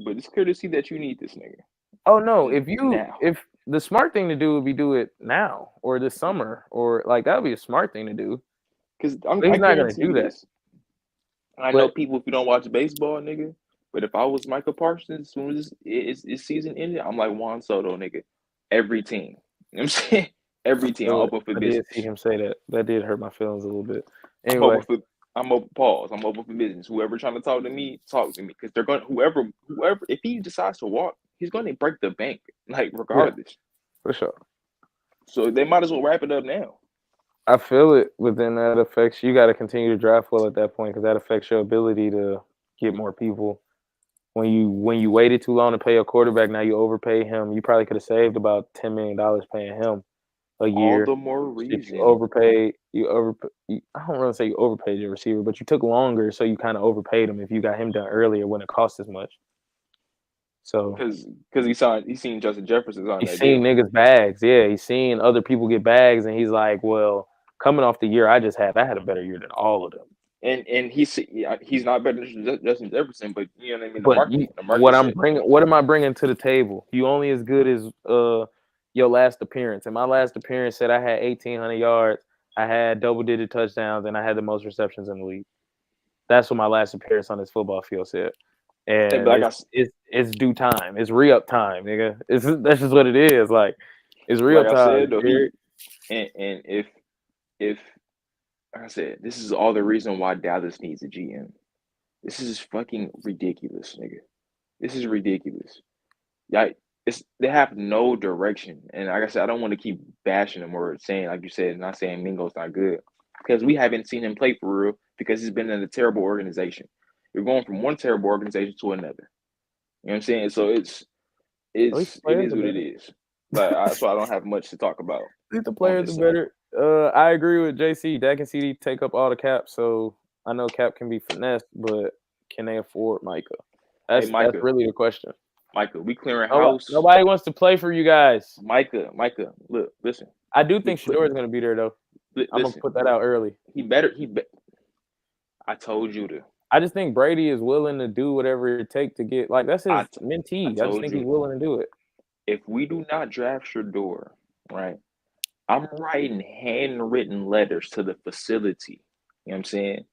[SPEAKER 2] but it's clear to see that you need this nigga.
[SPEAKER 1] Oh no! If the smart thing to do would be do it now or this summer or like that would be a smart thing to do.
[SPEAKER 2] Because he's
[SPEAKER 1] not gonna do that.
[SPEAKER 2] I know people if you don't watch baseball, nigga. But if I was Michael Parsons, as soon as his season ended, I'm like Juan Soto, nigga. Every team. You know what I'm saying? Every team. I'm open for business.
[SPEAKER 1] I did see him say that. That did hurt my feelings a little bit. Anyway.
[SPEAKER 2] I'm open for business. Whoever trying to talk to me, talk to me. Because they're going whoever, if he decides to walk, he's going to break the bank. Like, regardless.
[SPEAKER 1] Yeah, for sure.
[SPEAKER 2] So they might as well wrap it up now.
[SPEAKER 1] I feel it, but then that affects you got to continue to draft well at that point because that affects your ability to get more people. When you waited too long to pay a quarterback, now you overpay him. You probably could have saved about $10 million paying him a year.
[SPEAKER 2] All the more reason.
[SPEAKER 1] If you overpaid. I don't want to say you overpaid your receiver, but you took longer, so you kind of overpaid him if you got him done earlier when it cost as much. So
[SPEAKER 2] because he's seen Justin Jefferson on
[SPEAKER 1] he's
[SPEAKER 2] that
[SPEAKER 1] seen
[SPEAKER 2] deal.
[SPEAKER 1] niggas bags. Yeah, he's seen other people get bags, and he's like, well, coming off the year I just had, I had a better year than all of them.
[SPEAKER 2] And he's not better than Justin Jefferson, but you know what I mean. The market
[SPEAKER 1] what am I bringing to the table? You only as good as your last appearance. And my last appearance said I had 1,800 yards, I had double-digit touchdowns, and I had the most receptions in the league. That's what my last appearance on this football field said. And it's due time. It's re-up time, nigga. That's just what it is. Like, it's re-up time.
[SPEAKER 2] I said, though, and if like I said, this is all the reason why Dallas needs a GM. This is fucking ridiculous, nigga. This is ridiculous. Like, they have no direction. And like I said, I don't want to keep bashing them or saying, like you said, not saying Mingo's not good. Because we haven't seen him play for real because he's been in a terrible organization. You're going from one terrible organization to another. You know what I'm saying? So it is what it is. But that's why I don't have much to talk about.
[SPEAKER 1] The players are better. I agree with JC. Dak and CD take up all the cap, so I know cap can be finessed, but can they afford Micah? That's really the question.
[SPEAKER 2] Micah, we clearing house.
[SPEAKER 1] Nobody wants to play for you guys.
[SPEAKER 2] Micah, look, listen.
[SPEAKER 1] I do think Shador is going to be there, though. I'm going to put that out early.
[SPEAKER 2] I told you to.
[SPEAKER 1] I just think Brady is willing to do whatever it takes to get, like, that's his mentee. I just think he's willing to do it.
[SPEAKER 2] If we do not draft Shador, right, I'm writing handwritten letters to the facility. You know what I'm saying?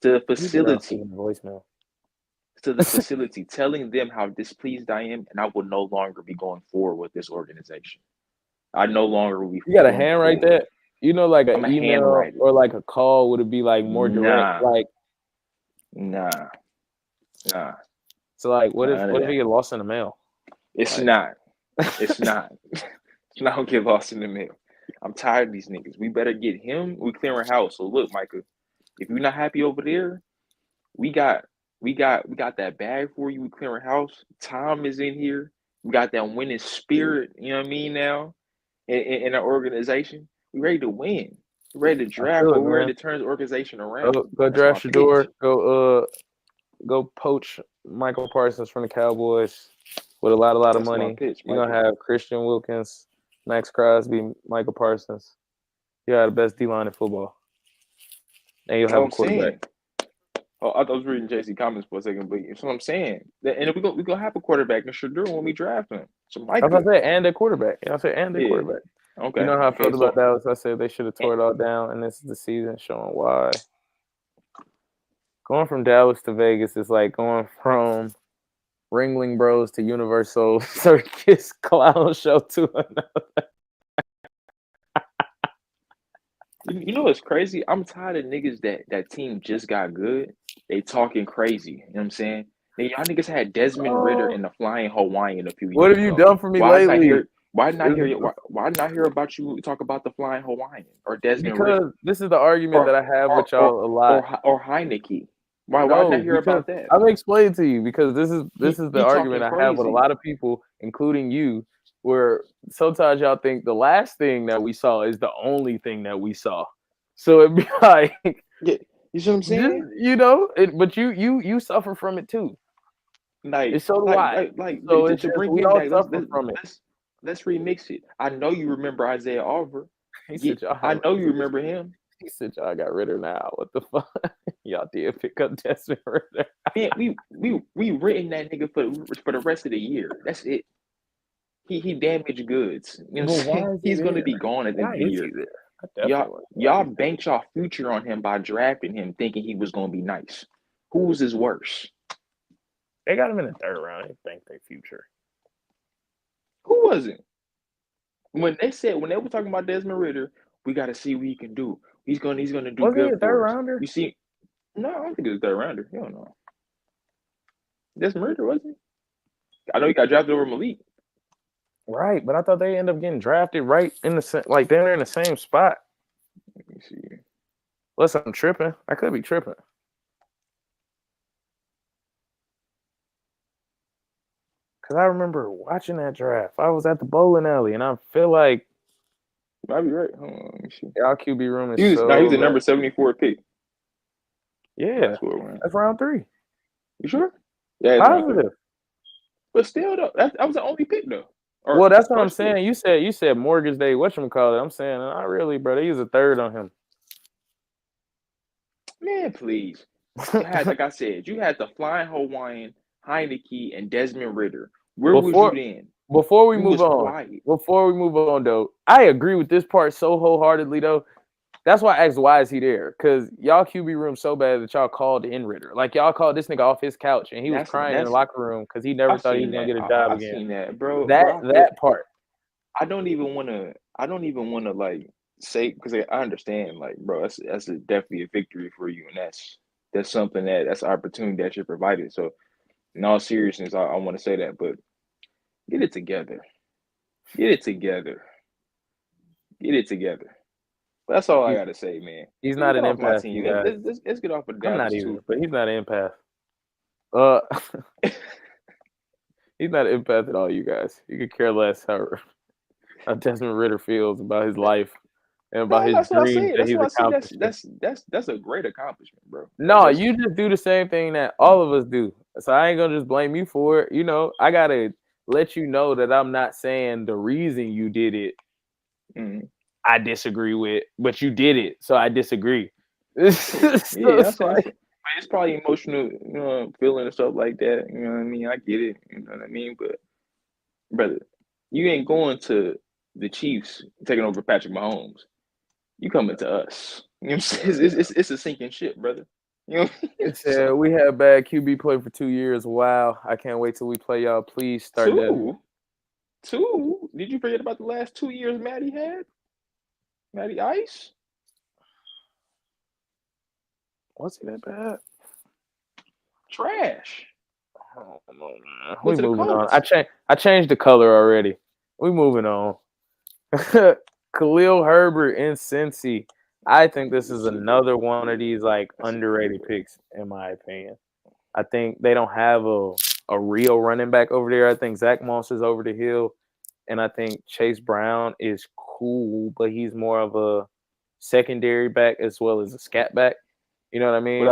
[SPEAKER 2] To the facility.
[SPEAKER 1] Voicemail.
[SPEAKER 2] To the facility, telling them how displeased I am, and I will no longer be going forward with this organization. I no longer will be.
[SPEAKER 1] You got a handwrite that? You know, like an email or like a call, would it be like more direct? Like,
[SPEAKER 2] nah.
[SPEAKER 1] So like, what if he get lost in the mail?
[SPEAKER 2] It's not. It's not. It's not gonna get lost in the mail. I'm tired of these niggas. We better get him. We clearing house. So look, Micah, if you're not happy over there, we got that bag for you. We clearing house. Tom is in here. We got that winning spirit. You know what I mean? Now, in our organization, we ready to win. We're ready to draft. We're ready to turn this organization around.
[SPEAKER 1] Go draft Shador. Go poach Michael Parsons from the Cowboys with a lot of money. You're gonna have Christian Wilkins, Max Crosby, Michael Parsons. You got the best D-line in football, and you'll have a quarterback.
[SPEAKER 2] Oh, I was reading JC comments for a second, but that's what I'm saying. And if we gonna have a quarterback in Shador when we draft him. So Mike,
[SPEAKER 1] I said, and a quarterback. I said, and a quarterback.
[SPEAKER 2] Okay.
[SPEAKER 1] You know how I felt about Dallas. I said they should have tore it all down, and this is the season showing why. Going from Dallas to Vegas is like going from Ringling Bros to Universal Circus Clown Show to another.
[SPEAKER 2] You know what's crazy? I'm tired of niggas that team just got good. They talking crazy. You know what I'm saying? Y'all niggas had Desmond Ritter and the Flying Hawaiian a few years ago.
[SPEAKER 1] What have you done for me lately?
[SPEAKER 2] Why did I not hear about you talk about the Flying Hawaiian or Desmond Ritter?
[SPEAKER 1] Because this is the argument that I have with y'all a lot.
[SPEAKER 2] Or Heineke. Why did I hear about that?
[SPEAKER 1] I'll explain to you because this is the argument I have with a lot of people, including you, where sometimes y'all think the last thing that we saw is the only thing that we saw. So it'd be like,
[SPEAKER 2] yeah, you see what I'm saying?
[SPEAKER 1] You know, but you suffer from it too.
[SPEAKER 2] Like,
[SPEAKER 1] so do I.
[SPEAKER 2] So it's to bring we all suffer from it. Let's remix it. I know you remember Isaiah Oliver. I know you remember him.
[SPEAKER 1] He said y'all got Ritter now. What the fuck? Y'all did pick up Desmond Ritter.
[SPEAKER 2] Man, we written that nigga for the rest of the year. That's it. He damaged goods. You know what I'm saying? He's gonna be gone at the end of the year. Y'all banked y'all future on him by drafting him, thinking he was gonna be nice. Whose is worse?
[SPEAKER 1] They got him in the third round. They banked their future.
[SPEAKER 2] Who wasn't? When they were talking about Desmond Ritter, we got to see what he can do. He's gonna do
[SPEAKER 1] was
[SPEAKER 2] good.
[SPEAKER 1] He a third rounder?
[SPEAKER 2] You see? No, I don't think he was a third rounder. Hell no. Desmond Ritter wasn't. I know he got drafted over Malik.
[SPEAKER 1] Right, but I thought they ended up getting drafted right in the they're in the same spot.
[SPEAKER 2] Let me see.
[SPEAKER 1] Unless I'm tripping, I could be tripping. Cause I remember watching that draft. I was at the bowling alley, and I feel like
[SPEAKER 2] might be right. Hold on, let me see.
[SPEAKER 1] Our QB room is
[SPEAKER 2] he was the number 74 pick.
[SPEAKER 1] Yeah, that's round 3.
[SPEAKER 2] You sure? Yeah,
[SPEAKER 1] positive.
[SPEAKER 2] But still, though, that was the only pick, though.
[SPEAKER 1] Well, that's what I'm saying. You said mortgage day. Whatchamacallit? I'm saying, not really, bro. They use a third on him.
[SPEAKER 2] Man, please. You had, like I said, you had the Flying Hawaiian, Heineke, and Desmond Ritter. Where was you then?
[SPEAKER 1] Before we move on, though, I agree with this part so wholeheartedly, though. That's why I asked, why is he there? Because y'all QB room so bad that y'all called in Ritter. Like, y'all called this nigga off his couch, and he was crying in the locker room because he never thought he was going to get a job again.
[SPEAKER 2] I've seen that, bro.
[SPEAKER 1] That part.
[SPEAKER 2] I don't even want to, like, say, because I understand, like, bro, that's definitely a victory for you, and that's something that's an opportunity that you're provided. So, in all seriousness, I want to say that, but get it together. Get it together. But that's all I got to say, man.
[SPEAKER 1] He's not an empath.
[SPEAKER 2] Let's get off of Dallas.
[SPEAKER 1] I'm not either, but he's not an empath. He's not an empath at all, you guys. You could care less how Desmond Ritter feels about his life and about his dreams that he's accomplished.
[SPEAKER 2] That's a great accomplishment, bro.
[SPEAKER 1] No, you just do the same thing that all of us do. So I ain't gonna just blame you for it. You know, I gotta let you know that I'm not saying the reason you did it. I disagree with, but you did it, so I disagree.
[SPEAKER 2] It's probably emotional, feeling and stuff like that. You know what I mean? I get it. You know what I mean? But brother, you ain't going to the Chiefs taking over Patrick Mahomes. You coming to us? You know what I'm saying? It's a sinking ship, brother. You know what I mean?
[SPEAKER 1] We had bad QB play for 2 years. Wow, I can't wait till we play y'all. Please start that.
[SPEAKER 2] 2? Did you forget about the last 2 years Matty had? Matty Ice?
[SPEAKER 1] Was he that bad?
[SPEAKER 2] Trash.
[SPEAKER 1] Oh, no, man. We moving on. I changed the color already. We moving on. Khalil Herbert in Cincy. I think this is another one of these like underrated picks, in my opinion. I think they don't have a real running back over there. I think Zach Moss is over the hill, and I think Chase Brown is cool, but he's more of a secondary back as well as a scat back. You know what I mean?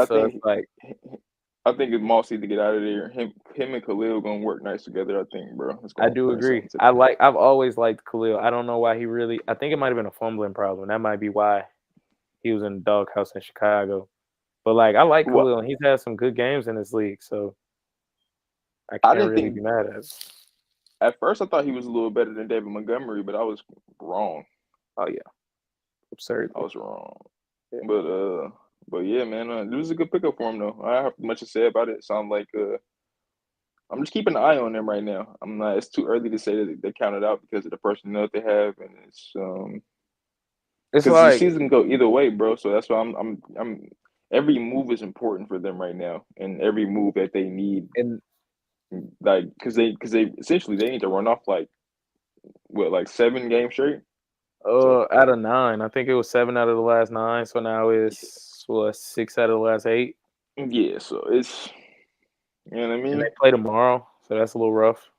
[SPEAKER 2] I think if Moss need to get out of there, him and Khalil gonna work nice together. I think, bro.
[SPEAKER 1] I do agree. I've always liked Khalil. I don't know why I think it might have been a fumbling problem. That might be why he was in the doghouse in Chicago. But like, I like Khalil, and he's had some good games in this league, so I can't really be mad at it.
[SPEAKER 2] At first, I thought he was a little better than David Montgomery, but I was wrong.
[SPEAKER 1] Oh yeah, absurd.
[SPEAKER 2] I was wrong. Yeah. But yeah, man, it was a good pickup for him, though. I don't have much to say about it. Sound like I'm just keeping an eye on them right now. I'm not. It's too early to say that they counted out because of the personnel they have, and it's like the season can go either way, bro. So that's why I'm. Every move is important for them right now, and every move that they need,
[SPEAKER 1] and
[SPEAKER 2] like because they essentially they need to run off like 7 games straight.
[SPEAKER 1] Out of 9, I think it was 7 out of the last 9. So now it's 6 out of the last 8.
[SPEAKER 2] Yeah, so it's you know what I mean.
[SPEAKER 1] And they play tomorrow, so that's a little rough.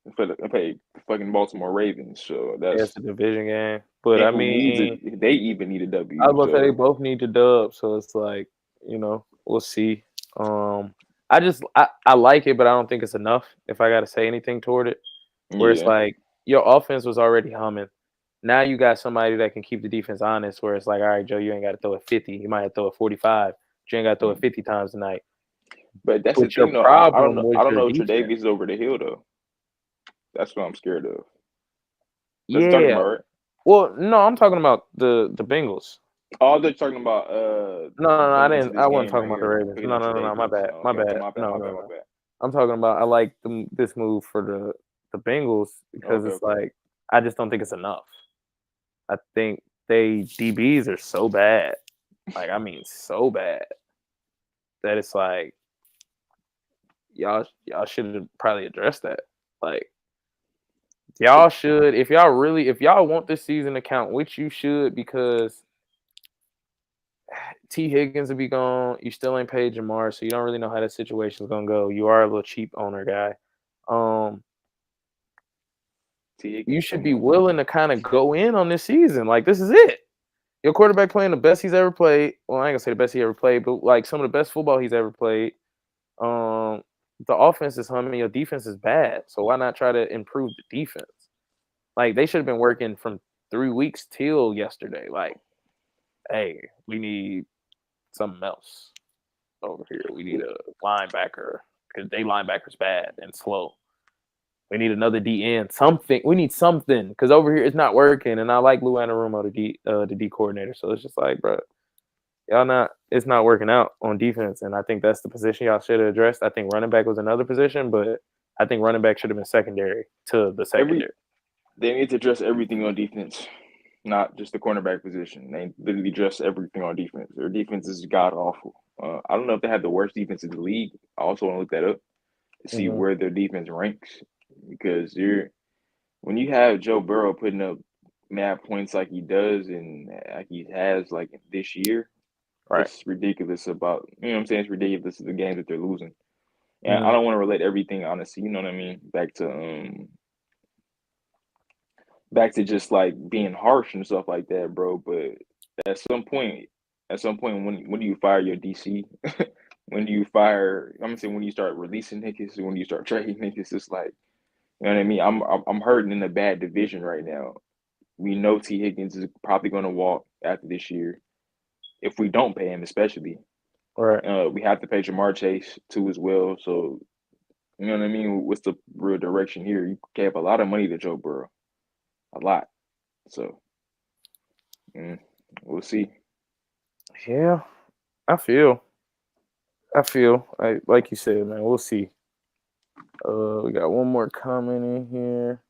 [SPEAKER 2] They play the fucking Baltimore Ravens, so that's
[SPEAKER 1] a division game. But I mean,
[SPEAKER 2] they even need a W.
[SPEAKER 1] I was about to say they both need to dub, so it's like, we'll see. I like it, but I don't think it's enough. If I got to say anything toward it, where it's like your offense was already humming. Now you got somebody that can keep the defense honest, where it's like, all right, Joe, you ain't got to throw it 50. You might have to throw it 45. But you ain't got to throw it 50 times tonight.
[SPEAKER 2] But that's the thing, though. I don't know if Tre'Davious is over the hill, though. That's what I'm scared of.
[SPEAKER 1] Yeah. Well, no, I'm talking about the Bengals.
[SPEAKER 2] Oh, they're talking about
[SPEAKER 1] No, I didn't. I wasn't talking about the Ravens. No. My bad. No. I'm talking about I like this move for the Bengals because it's like I just don't think it's enough. I think DBs are so bad, like I mean so bad that it's like y'all should have probably addressed that. Like y'all should, if y'all want this season to count, which you should, because T. Higgins will be gone. You still ain't paid Jamar, so you don't really know how that situation's gonna go. You are a little cheap owner guy. You should be willing to kind of go in on this season. Like, this is it. Your quarterback playing the best he's ever played. Well, I ain't gonna say the best he ever played, but like some of the best football he's ever played. The offense is humming. Your defense is bad. So why not try to improve the defense? Like, they should have been working from 3 weeks till yesterday. Like, hey, we need something else over here. We need a linebacker because they linebackers bad and slow. We need another DN, something. We need something because over here it's not working. And I like Lou Anarumo, the D coordinator. So it's just like, bro, it's not working out on defense. And I think that's the position y'all should have addressed. I think running back was another position, but I think running back should have been secondary to the secondary.
[SPEAKER 2] They need to address everything on defense, not just the cornerback position. They literally address everything on defense. Their defense is god awful. I don't know if they have the worst defense in the league. I also want to look that up to see where their defense ranks. Because when you have Joe Burrow putting up mad points like he does and like he has like this year,
[SPEAKER 1] right?
[SPEAKER 2] It's ridiculous about, you know what I'm saying? It's ridiculous the games that they're losing. And I don't want to relate everything, honestly, you know what I mean, back to just like being harsh and stuff like that, bro. But at some point, when do you fire your DC? When do you fire? I'm gonna say when you start releasing niggas, when you start trading niggas, it's like, you know what I mean? I'm hurting in a bad division right now. We know T. Higgins is probably going to walk after this year, if we don't pay him, especially.
[SPEAKER 1] Right.
[SPEAKER 2] We have to pay Jamar Chase too as well. So, you know what I mean? What's the real direction here? You gave a lot of money to Joe Burrow, a lot. So, we'll see.
[SPEAKER 1] Yeah, I feel like you said, man. We'll see. We got one more comment in here.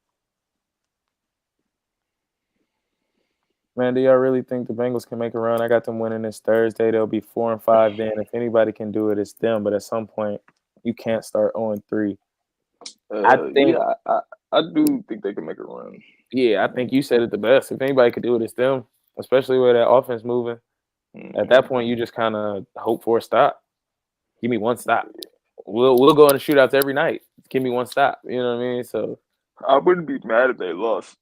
[SPEAKER 1] Man, do y'all really think the Bengals can make a run? I got them winning this Thursday. They'll be 4-5 then. If anybody can do it, it's them. But at some point, you can't start 0-3.
[SPEAKER 2] I do think they can make a run.
[SPEAKER 1] Yeah, I think you said it the best. If anybody could do it, it's them, especially with that offense moving. At that point, you just kind of hope for a stop. Give me one stop. We'll go in the shootouts every night. Give me one stop. You know what I mean? So
[SPEAKER 2] I wouldn't be mad if they lost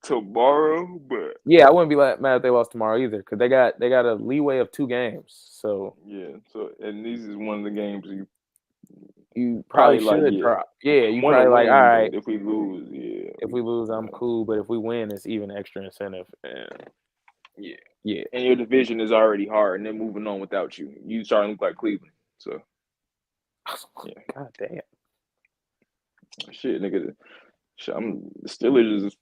[SPEAKER 2] tomorrow, but
[SPEAKER 1] yeah, I wouldn't be mad if they lost tomorrow either, because they got a leeway of 2 games. So
[SPEAKER 2] yeah, and this is one of the games
[SPEAKER 1] you probably should drop. Yeah, you probably like, all right.
[SPEAKER 2] If we lose, yeah.
[SPEAKER 1] If we lose, I'm cool. But if we win, it's even extra incentive. And yeah.
[SPEAKER 2] And your division is already hard, and they're moving on without you. You starting to look like Cleveland. So,
[SPEAKER 1] yeah. God damn.
[SPEAKER 2] Shit, nigga. I'm Steelers is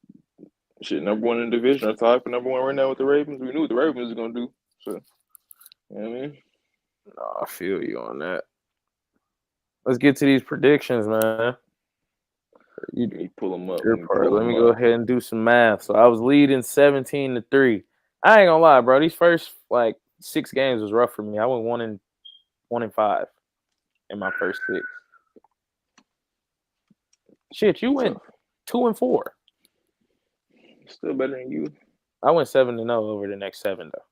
[SPEAKER 2] number 1 in the division. I'm tied for number 1 right now with the Ravens. We knew what the Ravens was gonna do. So, you know what I mean?
[SPEAKER 1] No, I feel you on that. Let's get to these predictions, man.
[SPEAKER 2] You pull them up.
[SPEAKER 1] Let me go ahead and do some math. So I was leading 17-3. I ain't gonna lie, bro. These first 6 games was rough for me. I went 1-5 in my first 6. Shit, you went 2-4.
[SPEAKER 2] Still better than you.
[SPEAKER 1] I went 7-0 over the next 7 though.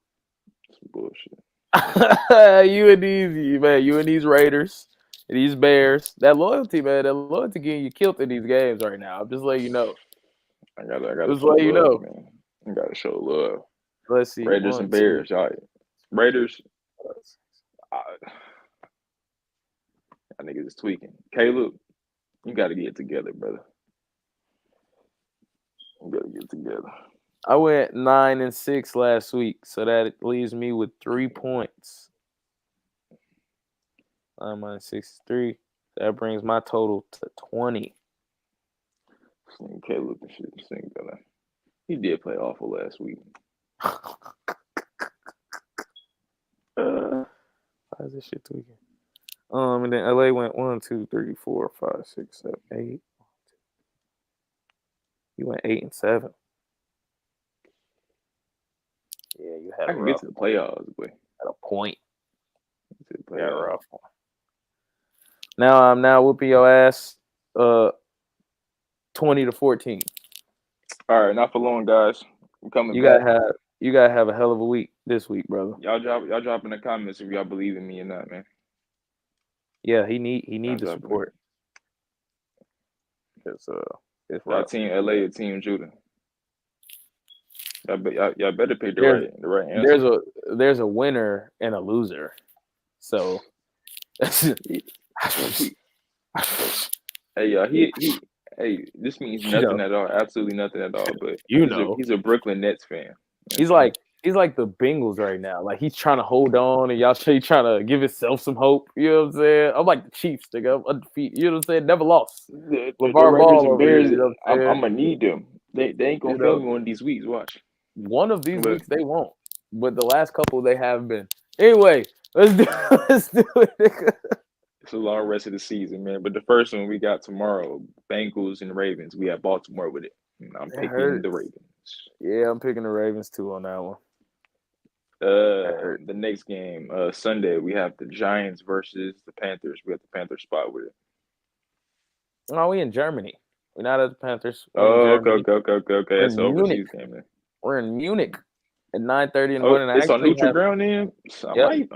[SPEAKER 2] Some bullshit.
[SPEAKER 1] You and these Raiders, these Bears. That loyalty, man. That loyalty getting you killed in these games right now. I'm just letting you know.
[SPEAKER 2] I gotta
[SPEAKER 1] just let you know,
[SPEAKER 2] man. I gotta show love.
[SPEAKER 1] Let's see.
[SPEAKER 2] Raiders and Bears, y'all. Raiders. I niggas is tweaking. Caleb, you gotta get it together, brother. You gotta get it together.
[SPEAKER 1] I went 9-6 last week, so that leaves me with 3 points. 9 minus 6 is 3. That brings my total to 20.
[SPEAKER 2] Caleb and shit. He did play awful last week.
[SPEAKER 1] Why is this shit tweaking? And then LA went 1, 2, 3, 4, 5, 6, 7, 8. You went 8-7. Yeah, you had
[SPEAKER 2] I can get to the playoffs, boy.
[SPEAKER 1] At a point. Yeah, rough one. Now I'm whooping your ass 20-14.
[SPEAKER 2] All right, not for long, guys. I'm coming
[SPEAKER 1] you
[SPEAKER 2] back.
[SPEAKER 1] You gotta have a hell of a week this week, brother.
[SPEAKER 2] Y'all drop in the comments if y'all believe in me or not, man.
[SPEAKER 1] Yeah, he need the support. Because it's
[SPEAKER 2] y'all team LA or team Judah. Y'all better pick the right answer.
[SPEAKER 1] There's a winner and a loser. So
[SPEAKER 2] Hey, this means nothing at all. Absolutely nothing at all. But he's a Brooklyn Nets fan.
[SPEAKER 1] He's like the Bengals right now. Like he's trying to hold on, and y'all say he's trying to give himself some hope. You know what I'm saying? I'm like the Chiefs, nigga. I'm undefeated. You know what I'm saying? Never lost.
[SPEAKER 2] The
[SPEAKER 1] LeVar
[SPEAKER 2] Raiders
[SPEAKER 1] Ball
[SPEAKER 2] and
[SPEAKER 1] over here,
[SPEAKER 2] Bears.
[SPEAKER 1] you know what I'm
[SPEAKER 2] I'm gonna need them. They ain't gonna fail me one of these weeks. Watch.
[SPEAKER 1] One of these weeks they won't, but the last couple they have been. Anyway, let's do it, nigga.
[SPEAKER 2] It's a long rest of the season, man. But the first one we got tomorrow, Bengals and Ravens. We have Baltimore with it. I'm picking the Ravens.
[SPEAKER 1] Yeah, I'm picking the Ravens too on that one.
[SPEAKER 2] The next game, Sunday, we have the Giants versus the Panthers. We have the Panthers spot with it.
[SPEAKER 1] No, we in Germany. We're not at the Panthers.
[SPEAKER 2] Okay. That's an overseas game, man.
[SPEAKER 1] We're in Munich at 9:30 in the morning.
[SPEAKER 2] It's on neutral ground, then. So I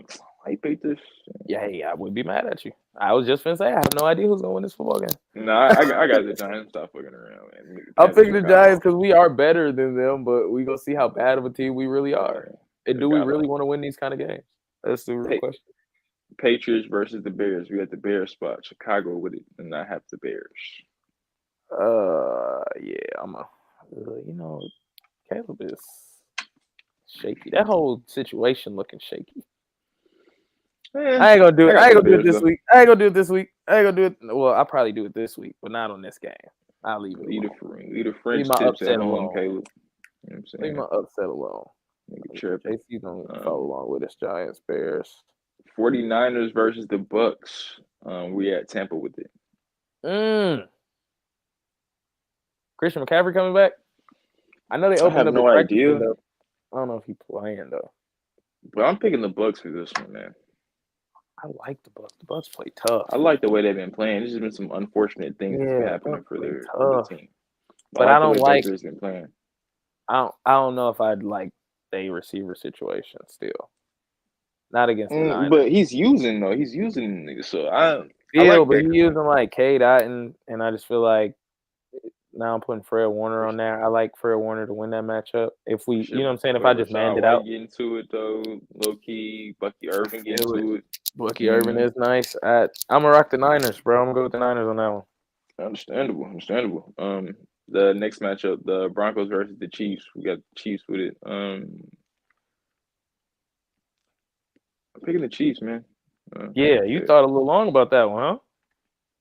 [SPEAKER 2] might pick this.
[SPEAKER 1] Yeah, hey, I wouldn't be mad at you. I was just gonna say I have no idea who's gonna win this football game.
[SPEAKER 2] Nah, I got the Giants. Stop fucking around, man.
[SPEAKER 1] I'm picking the Giants because we are better than them, but we gonna see how bad of a team we really are. And do we really want to win these kind of games? That's the real question.
[SPEAKER 2] Patriots versus the Bears. We got the Bears spot. Chicago with it, and I have the Bears.
[SPEAKER 1] Yeah, Caleb is shaky. That whole situation looking shaky. I ain't gonna do it. I ain't gonna do it this week. I ain't gonna do it. Well, I'll probably do it this week, but not on this game. I'll leave it.
[SPEAKER 2] Leave the French tips at home, Caleb. You know what I'm saying?
[SPEAKER 1] Leave my upset alone. JC's gonna follow along with us. Giants, Bears.
[SPEAKER 2] 49ers versus the Bucks. We at Tampa with it.
[SPEAKER 1] Christian McCaffrey coming back? I know they opened up.
[SPEAKER 2] I have no idea.
[SPEAKER 1] I don't know if he's playing though.
[SPEAKER 2] But I'm picking the Bucks for this one, man.
[SPEAKER 1] I like the Bucks. The Bucks play tough.
[SPEAKER 2] I like the way they've been playing. There's just been some unfortunate things that's been happening for their team.
[SPEAKER 1] But I don't like.
[SPEAKER 2] Baker's been playing.
[SPEAKER 1] I don't know if I'd like a receiver situation still. Not against the Niners.
[SPEAKER 2] But he's using niggas. So
[SPEAKER 1] he's using like K. Dotton, and I just feel like now I'm putting Fred Warner on there. I like Fred Warner to win that matchup. If we, you know what I'm saying, if I just manned it out.
[SPEAKER 2] Get into it though, low key. Bucky Irvin get into it.
[SPEAKER 1] Bucky Irvin is nice. I'm gonna rock the Niners, bro. I'm gonna go with the Niners on that one.
[SPEAKER 2] Understandable. The next matchup, the Broncos versus the Chiefs. We got the Chiefs with it. I'm picking the Chiefs, man.
[SPEAKER 1] You thought a little long about that one, huh?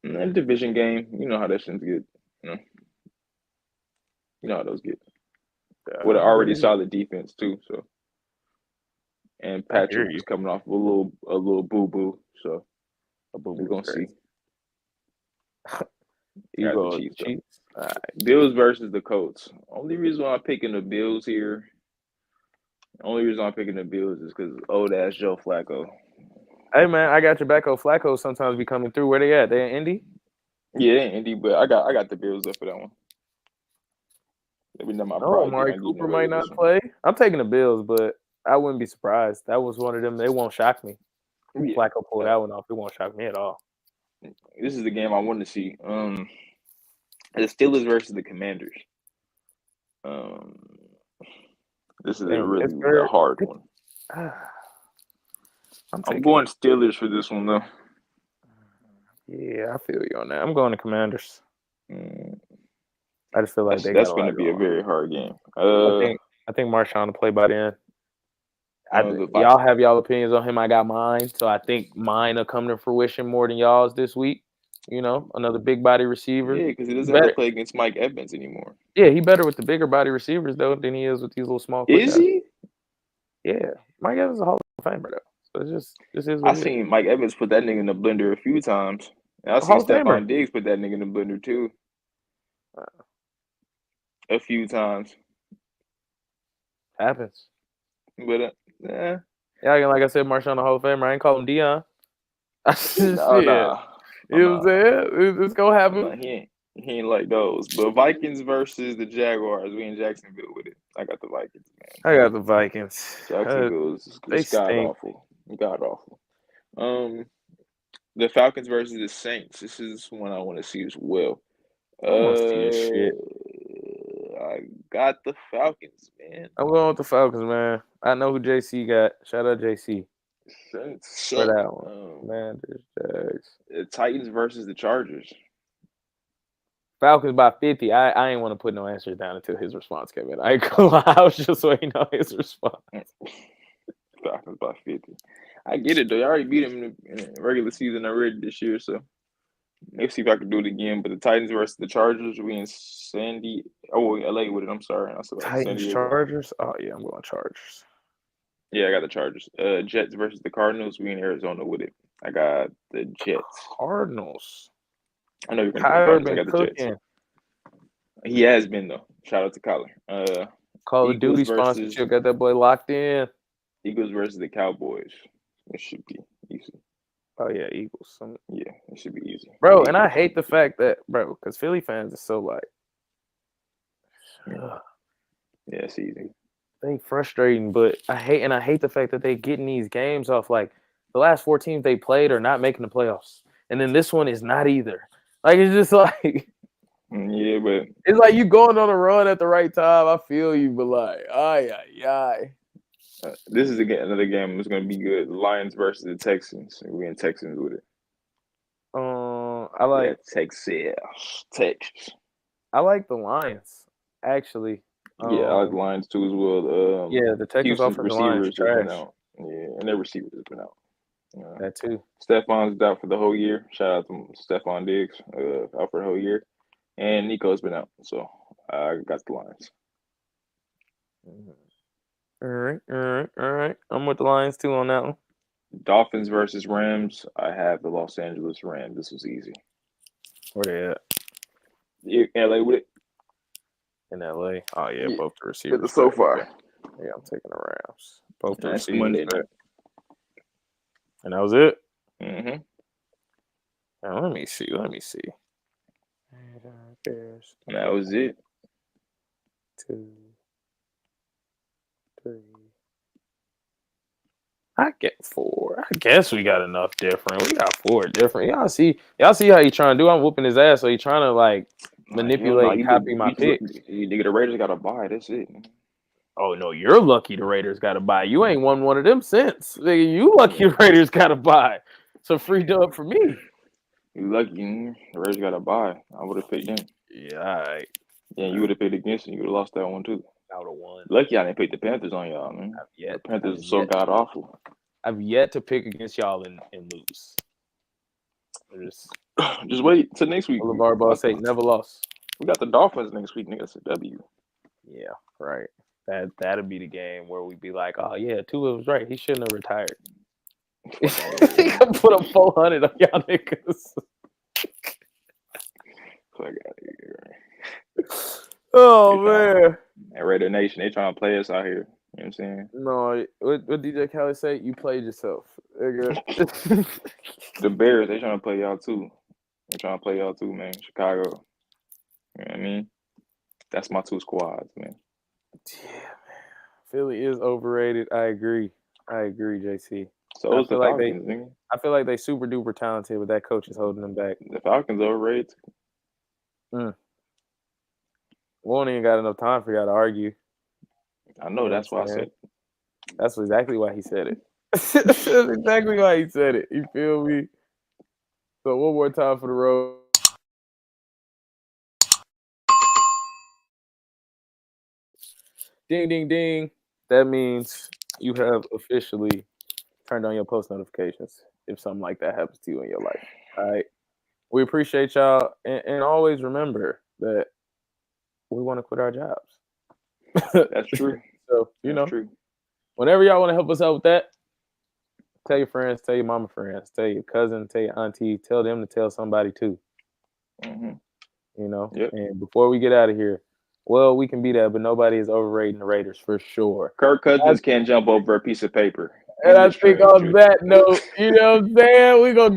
[SPEAKER 2] That division game, you know how that shit's get. You know how those get. With an already solid defense too, so. And Patrick was coming off a little boo boo, so we're gonna see.
[SPEAKER 1] You go the Chiefs.
[SPEAKER 2] Right. Bills versus the Colts. Only reason why I'm picking the Bills here. Is because old ass Joe Flacco.
[SPEAKER 1] Hey man, I got your back. Flacco sometimes be coming through. Where they at? They in Indy?
[SPEAKER 2] Yeah, they in Indy, but I got the Bills up for that one.
[SPEAKER 1] Amari Cooper might not play. I'm taking the Bills, but I wouldn't be surprised. That was one of them. They won't shock me. Yeah. Flacco pulled that one off. It won't shock me at all.
[SPEAKER 2] This is the game I want to see. The Steelers versus the Commanders. This is a really hard one. I'm going Steelers for this one, though.
[SPEAKER 1] Yeah, I feel you on that. I'm going to Commanders. I just feel like
[SPEAKER 2] that's going to be a very hard game.
[SPEAKER 1] I think Marshon will play by the end. Y'all have y'all opinions on him. I got mine, so I think mine will come to fruition more than y'all's this week. You know, another big body receiver.
[SPEAKER 2] Yeah, because he doesn't have to play against Mike Evans anymore.
[SPEAKER 1] Yeah, he better with the bigger body receivers though than he is with these little small.
[SPEAKER 2] Is he?
[SPEAKER 1] Yeah, Mike Evans is a Hall of Famer though. So it's just.
[SPEAKER 2] I've seen Mike Evans put that nigga in the blender a few times. And I've seen Stephon Diggs put that nigga in the blender too. A few times.
[SPEAKER 1] Happens.
[SPEAKER 2] But
[SPEAKER 1] yeah, like I said, Marshon the Hall of Famer. I ain't call him Dion.
[SPEAKER 2] Nah.
[SPEAKER 1] You know what I'm saying? It's gonna happen.
[SPEAKER 2] He ain't like those. But Vikings versus the Jaguars. We in Jacksonville with it. I got the Vikings, man.
[SPEAKER 1] I got the Vikings.
[SPEAKER 2] Jacksonville's god awful. The Falcons versus the Saints. This is one I want to see as well.
[SPEAKER 1] I want to see this shit.
[SPEAKER 2] I got the Falcons, man.
[SPEAKER 1] I'm going with the Falcons, man. I know who JC got. Shout out JC. For that one. Commanders, Jags.
[SPEAKER 2] The Titans versus the Chargers.
[SPEAKER 1] Falcons by 50. I ain't want to put no answers down until his response came in. I ain't gonna lie. I was just waiting on his response.
[SPEAKER 2] Falcons by 50. I get it, though. I already beat him in the regular season already this year, so let's see if I can do it again. But the Titans versus the Chargers, we in LA with it. I'm sorry.
[SPEAKER 1] Titans, Chargers? Oh, yeah, I'm going Chargers.
[SPEAKER 2] Yeah, I got the Chargers. Jets versus the Cardinals, we in Arizona with it. I got the Jets.
[SPEAKER 1] Cardinals.
[SPEAKER 2] I know you're going to do the Cardinals. I got the Jets. He has been, though. Shout out to Kyler.
[SPEAKER 1] Call of Duty sponsorship. Got that boy locked in.
[SPEAKER 2] Eagles versus the Cowboys. It should be easy.
[SPEAKER 1] Oh, yeah, Eagles.
[SPEAKER 2] Yeah, it should be easy.
[SPEAKER 1] Bro, and I hate the fact that, because Philly fans are so like,
[SPEAKER 2] yeah, it's easy.
[SPEAKER 1] They frustrating, but I hate the fact that they getting these games off. Like, the last 4 teams they played are not making the playoffs. And then this one is not either. Like, it's just like...
[SPEAKER 2] Yeah, but...
[SPEAKER 1] It's like you going on a run at the right time. I feel you, but like, ay.
[SPEAKER 2] This is another game that's going to be good. Lions versus the Texans. We're in Texans with it.
[SPEAKER 1] I like...
[SPEAKER 2] Texas.
[SPEAKER 1] I like the Lions, actually.
[SPEAKER 2] Yeah, I like the Lions too as well.
[SPEAKER 1] The Texans offensive line is trash.
[SPEAKER 2] Yeah, and their receivers have been out.
[SPEAKER 1] That too.
[SPEAKER 2] Stephon's out for the whole year. Shout out to Stephon Diggs, out for the whole year. And Nico's been out. So I got the Lions.
[SPEAKER 1] All right. I'm with the Lions too on that one.
[SPEAKER 2] Dolphins versus Rams. I have the Los Angeles Rams. This was easy.
[SPEAKER 1] Where they at?
[SPEAKER 2] LA with it.
[SPEAKER 1] In LA. Oh yeah, both the receivers.
[SPEAKER 2] So far.
[SPEAKER 1] Yeah, I'm taking the Rams. Both the
[SPEAKER 2] That's
[SPEAKER 1] receivers.
[SPEAKER 2] Monday night.
[SPEAKER 1] And that was it.
[SPEAKER 2] Mm-hmm.
[SPEAKER 1] Now, let me see.
[SPEAKER 2] That was it.
[SPEAKER 1] 2, 3. I get 4. I guess we got enough different. We got 4 different. Y'all see how he trying to do? I'm whooping his ass, so he trying to like manipulate and copy my picks.
[SPEAKER 2] Nigga, the Raiders got to buy. That's it.
[SPEAKER 1] Oh no, you're lucky the Raiders got to buy. You ain't won one of them since. Nigga, you lucky the Raiders got to buy. So free dub for me.
[SPEAKER 2] You lucky the Raiders got to buy. I would have picked them.
[SPEAKER 1] Yeah, all right.
[SPEAKER 2] Yeah, you would have picked against them. You would have lost that one too.
[SPEAKER 1] I would have won.
[SPEAKER 2] Lucky I didn't pick the Panthers on y'all, man. The Panthers are so god awful.
[SPEAKER 1] I've yet to pick against y'all and lose.
[SPEAKER 2] Just wait till next week.
[SPEAKER 1] LeVar Ball say never lost.
[SPEAKER 2] We got the Dolphins next week, nigga. It's a W.
[SPEAKER 1] Yeah, right. That'll be the game where we be like, oh yeah, Tua was right. He shouldn't have retired. He could put up 400 on y'all niggas. Oh man.
[SPEAKER 2] And Raider Nation, they trying to play us out here. You know what I'm saying?
[SPEAKER 1] No, what DJ Khaled say? You played yourself.
[SPEAKER 2] The Bears, they trying to play y'all too. They trying to play y'all too, man. Chicago. You know what I mean? That's my 2 squads, man.
[SPEAKER 1] Yeah, man. Philly is overrated. I agree, JC.
[SPEAKER 2] So it's the Falcons, nigga.
[SPEAKER 1] I feel like they super duper talented, but that coach is holding them back.
[SPEAKER 2] The Falcons overrated.
[SPEAKER 1] We ain't got enough time for y'all to argue.
[SPEAKER 2] I know, that's why I said it.
[SPEAKER 1] That's exactly why he said it. That's exactly why he said it. You feel me? So one more time for the road. Ding, ding, ding. That means you have officially turned on your post notifications if something like that happens to you in your life. All right. We appreciate y'all. And always remember that we want to quit our jobs.
[SPEAKER 2] That's true.
[SPEAKER 1] So, whenever y'all want to help us out with that, tell your friends, tell your mama friends, tell your cousin, tell your auntie, tell them to tell somebody too.
[SPEAKER 2] Mm-hmm. Yep.
[SPEAKER 1] And before we get out of here, well, we can be that, but nobody is overrating the Raiders for sure.
[SPEAKER 2] Kirk Cousins can't jump over a piece of paper.
[SPEAKER 1] And I think on that note, you know what I'm saying? We're going to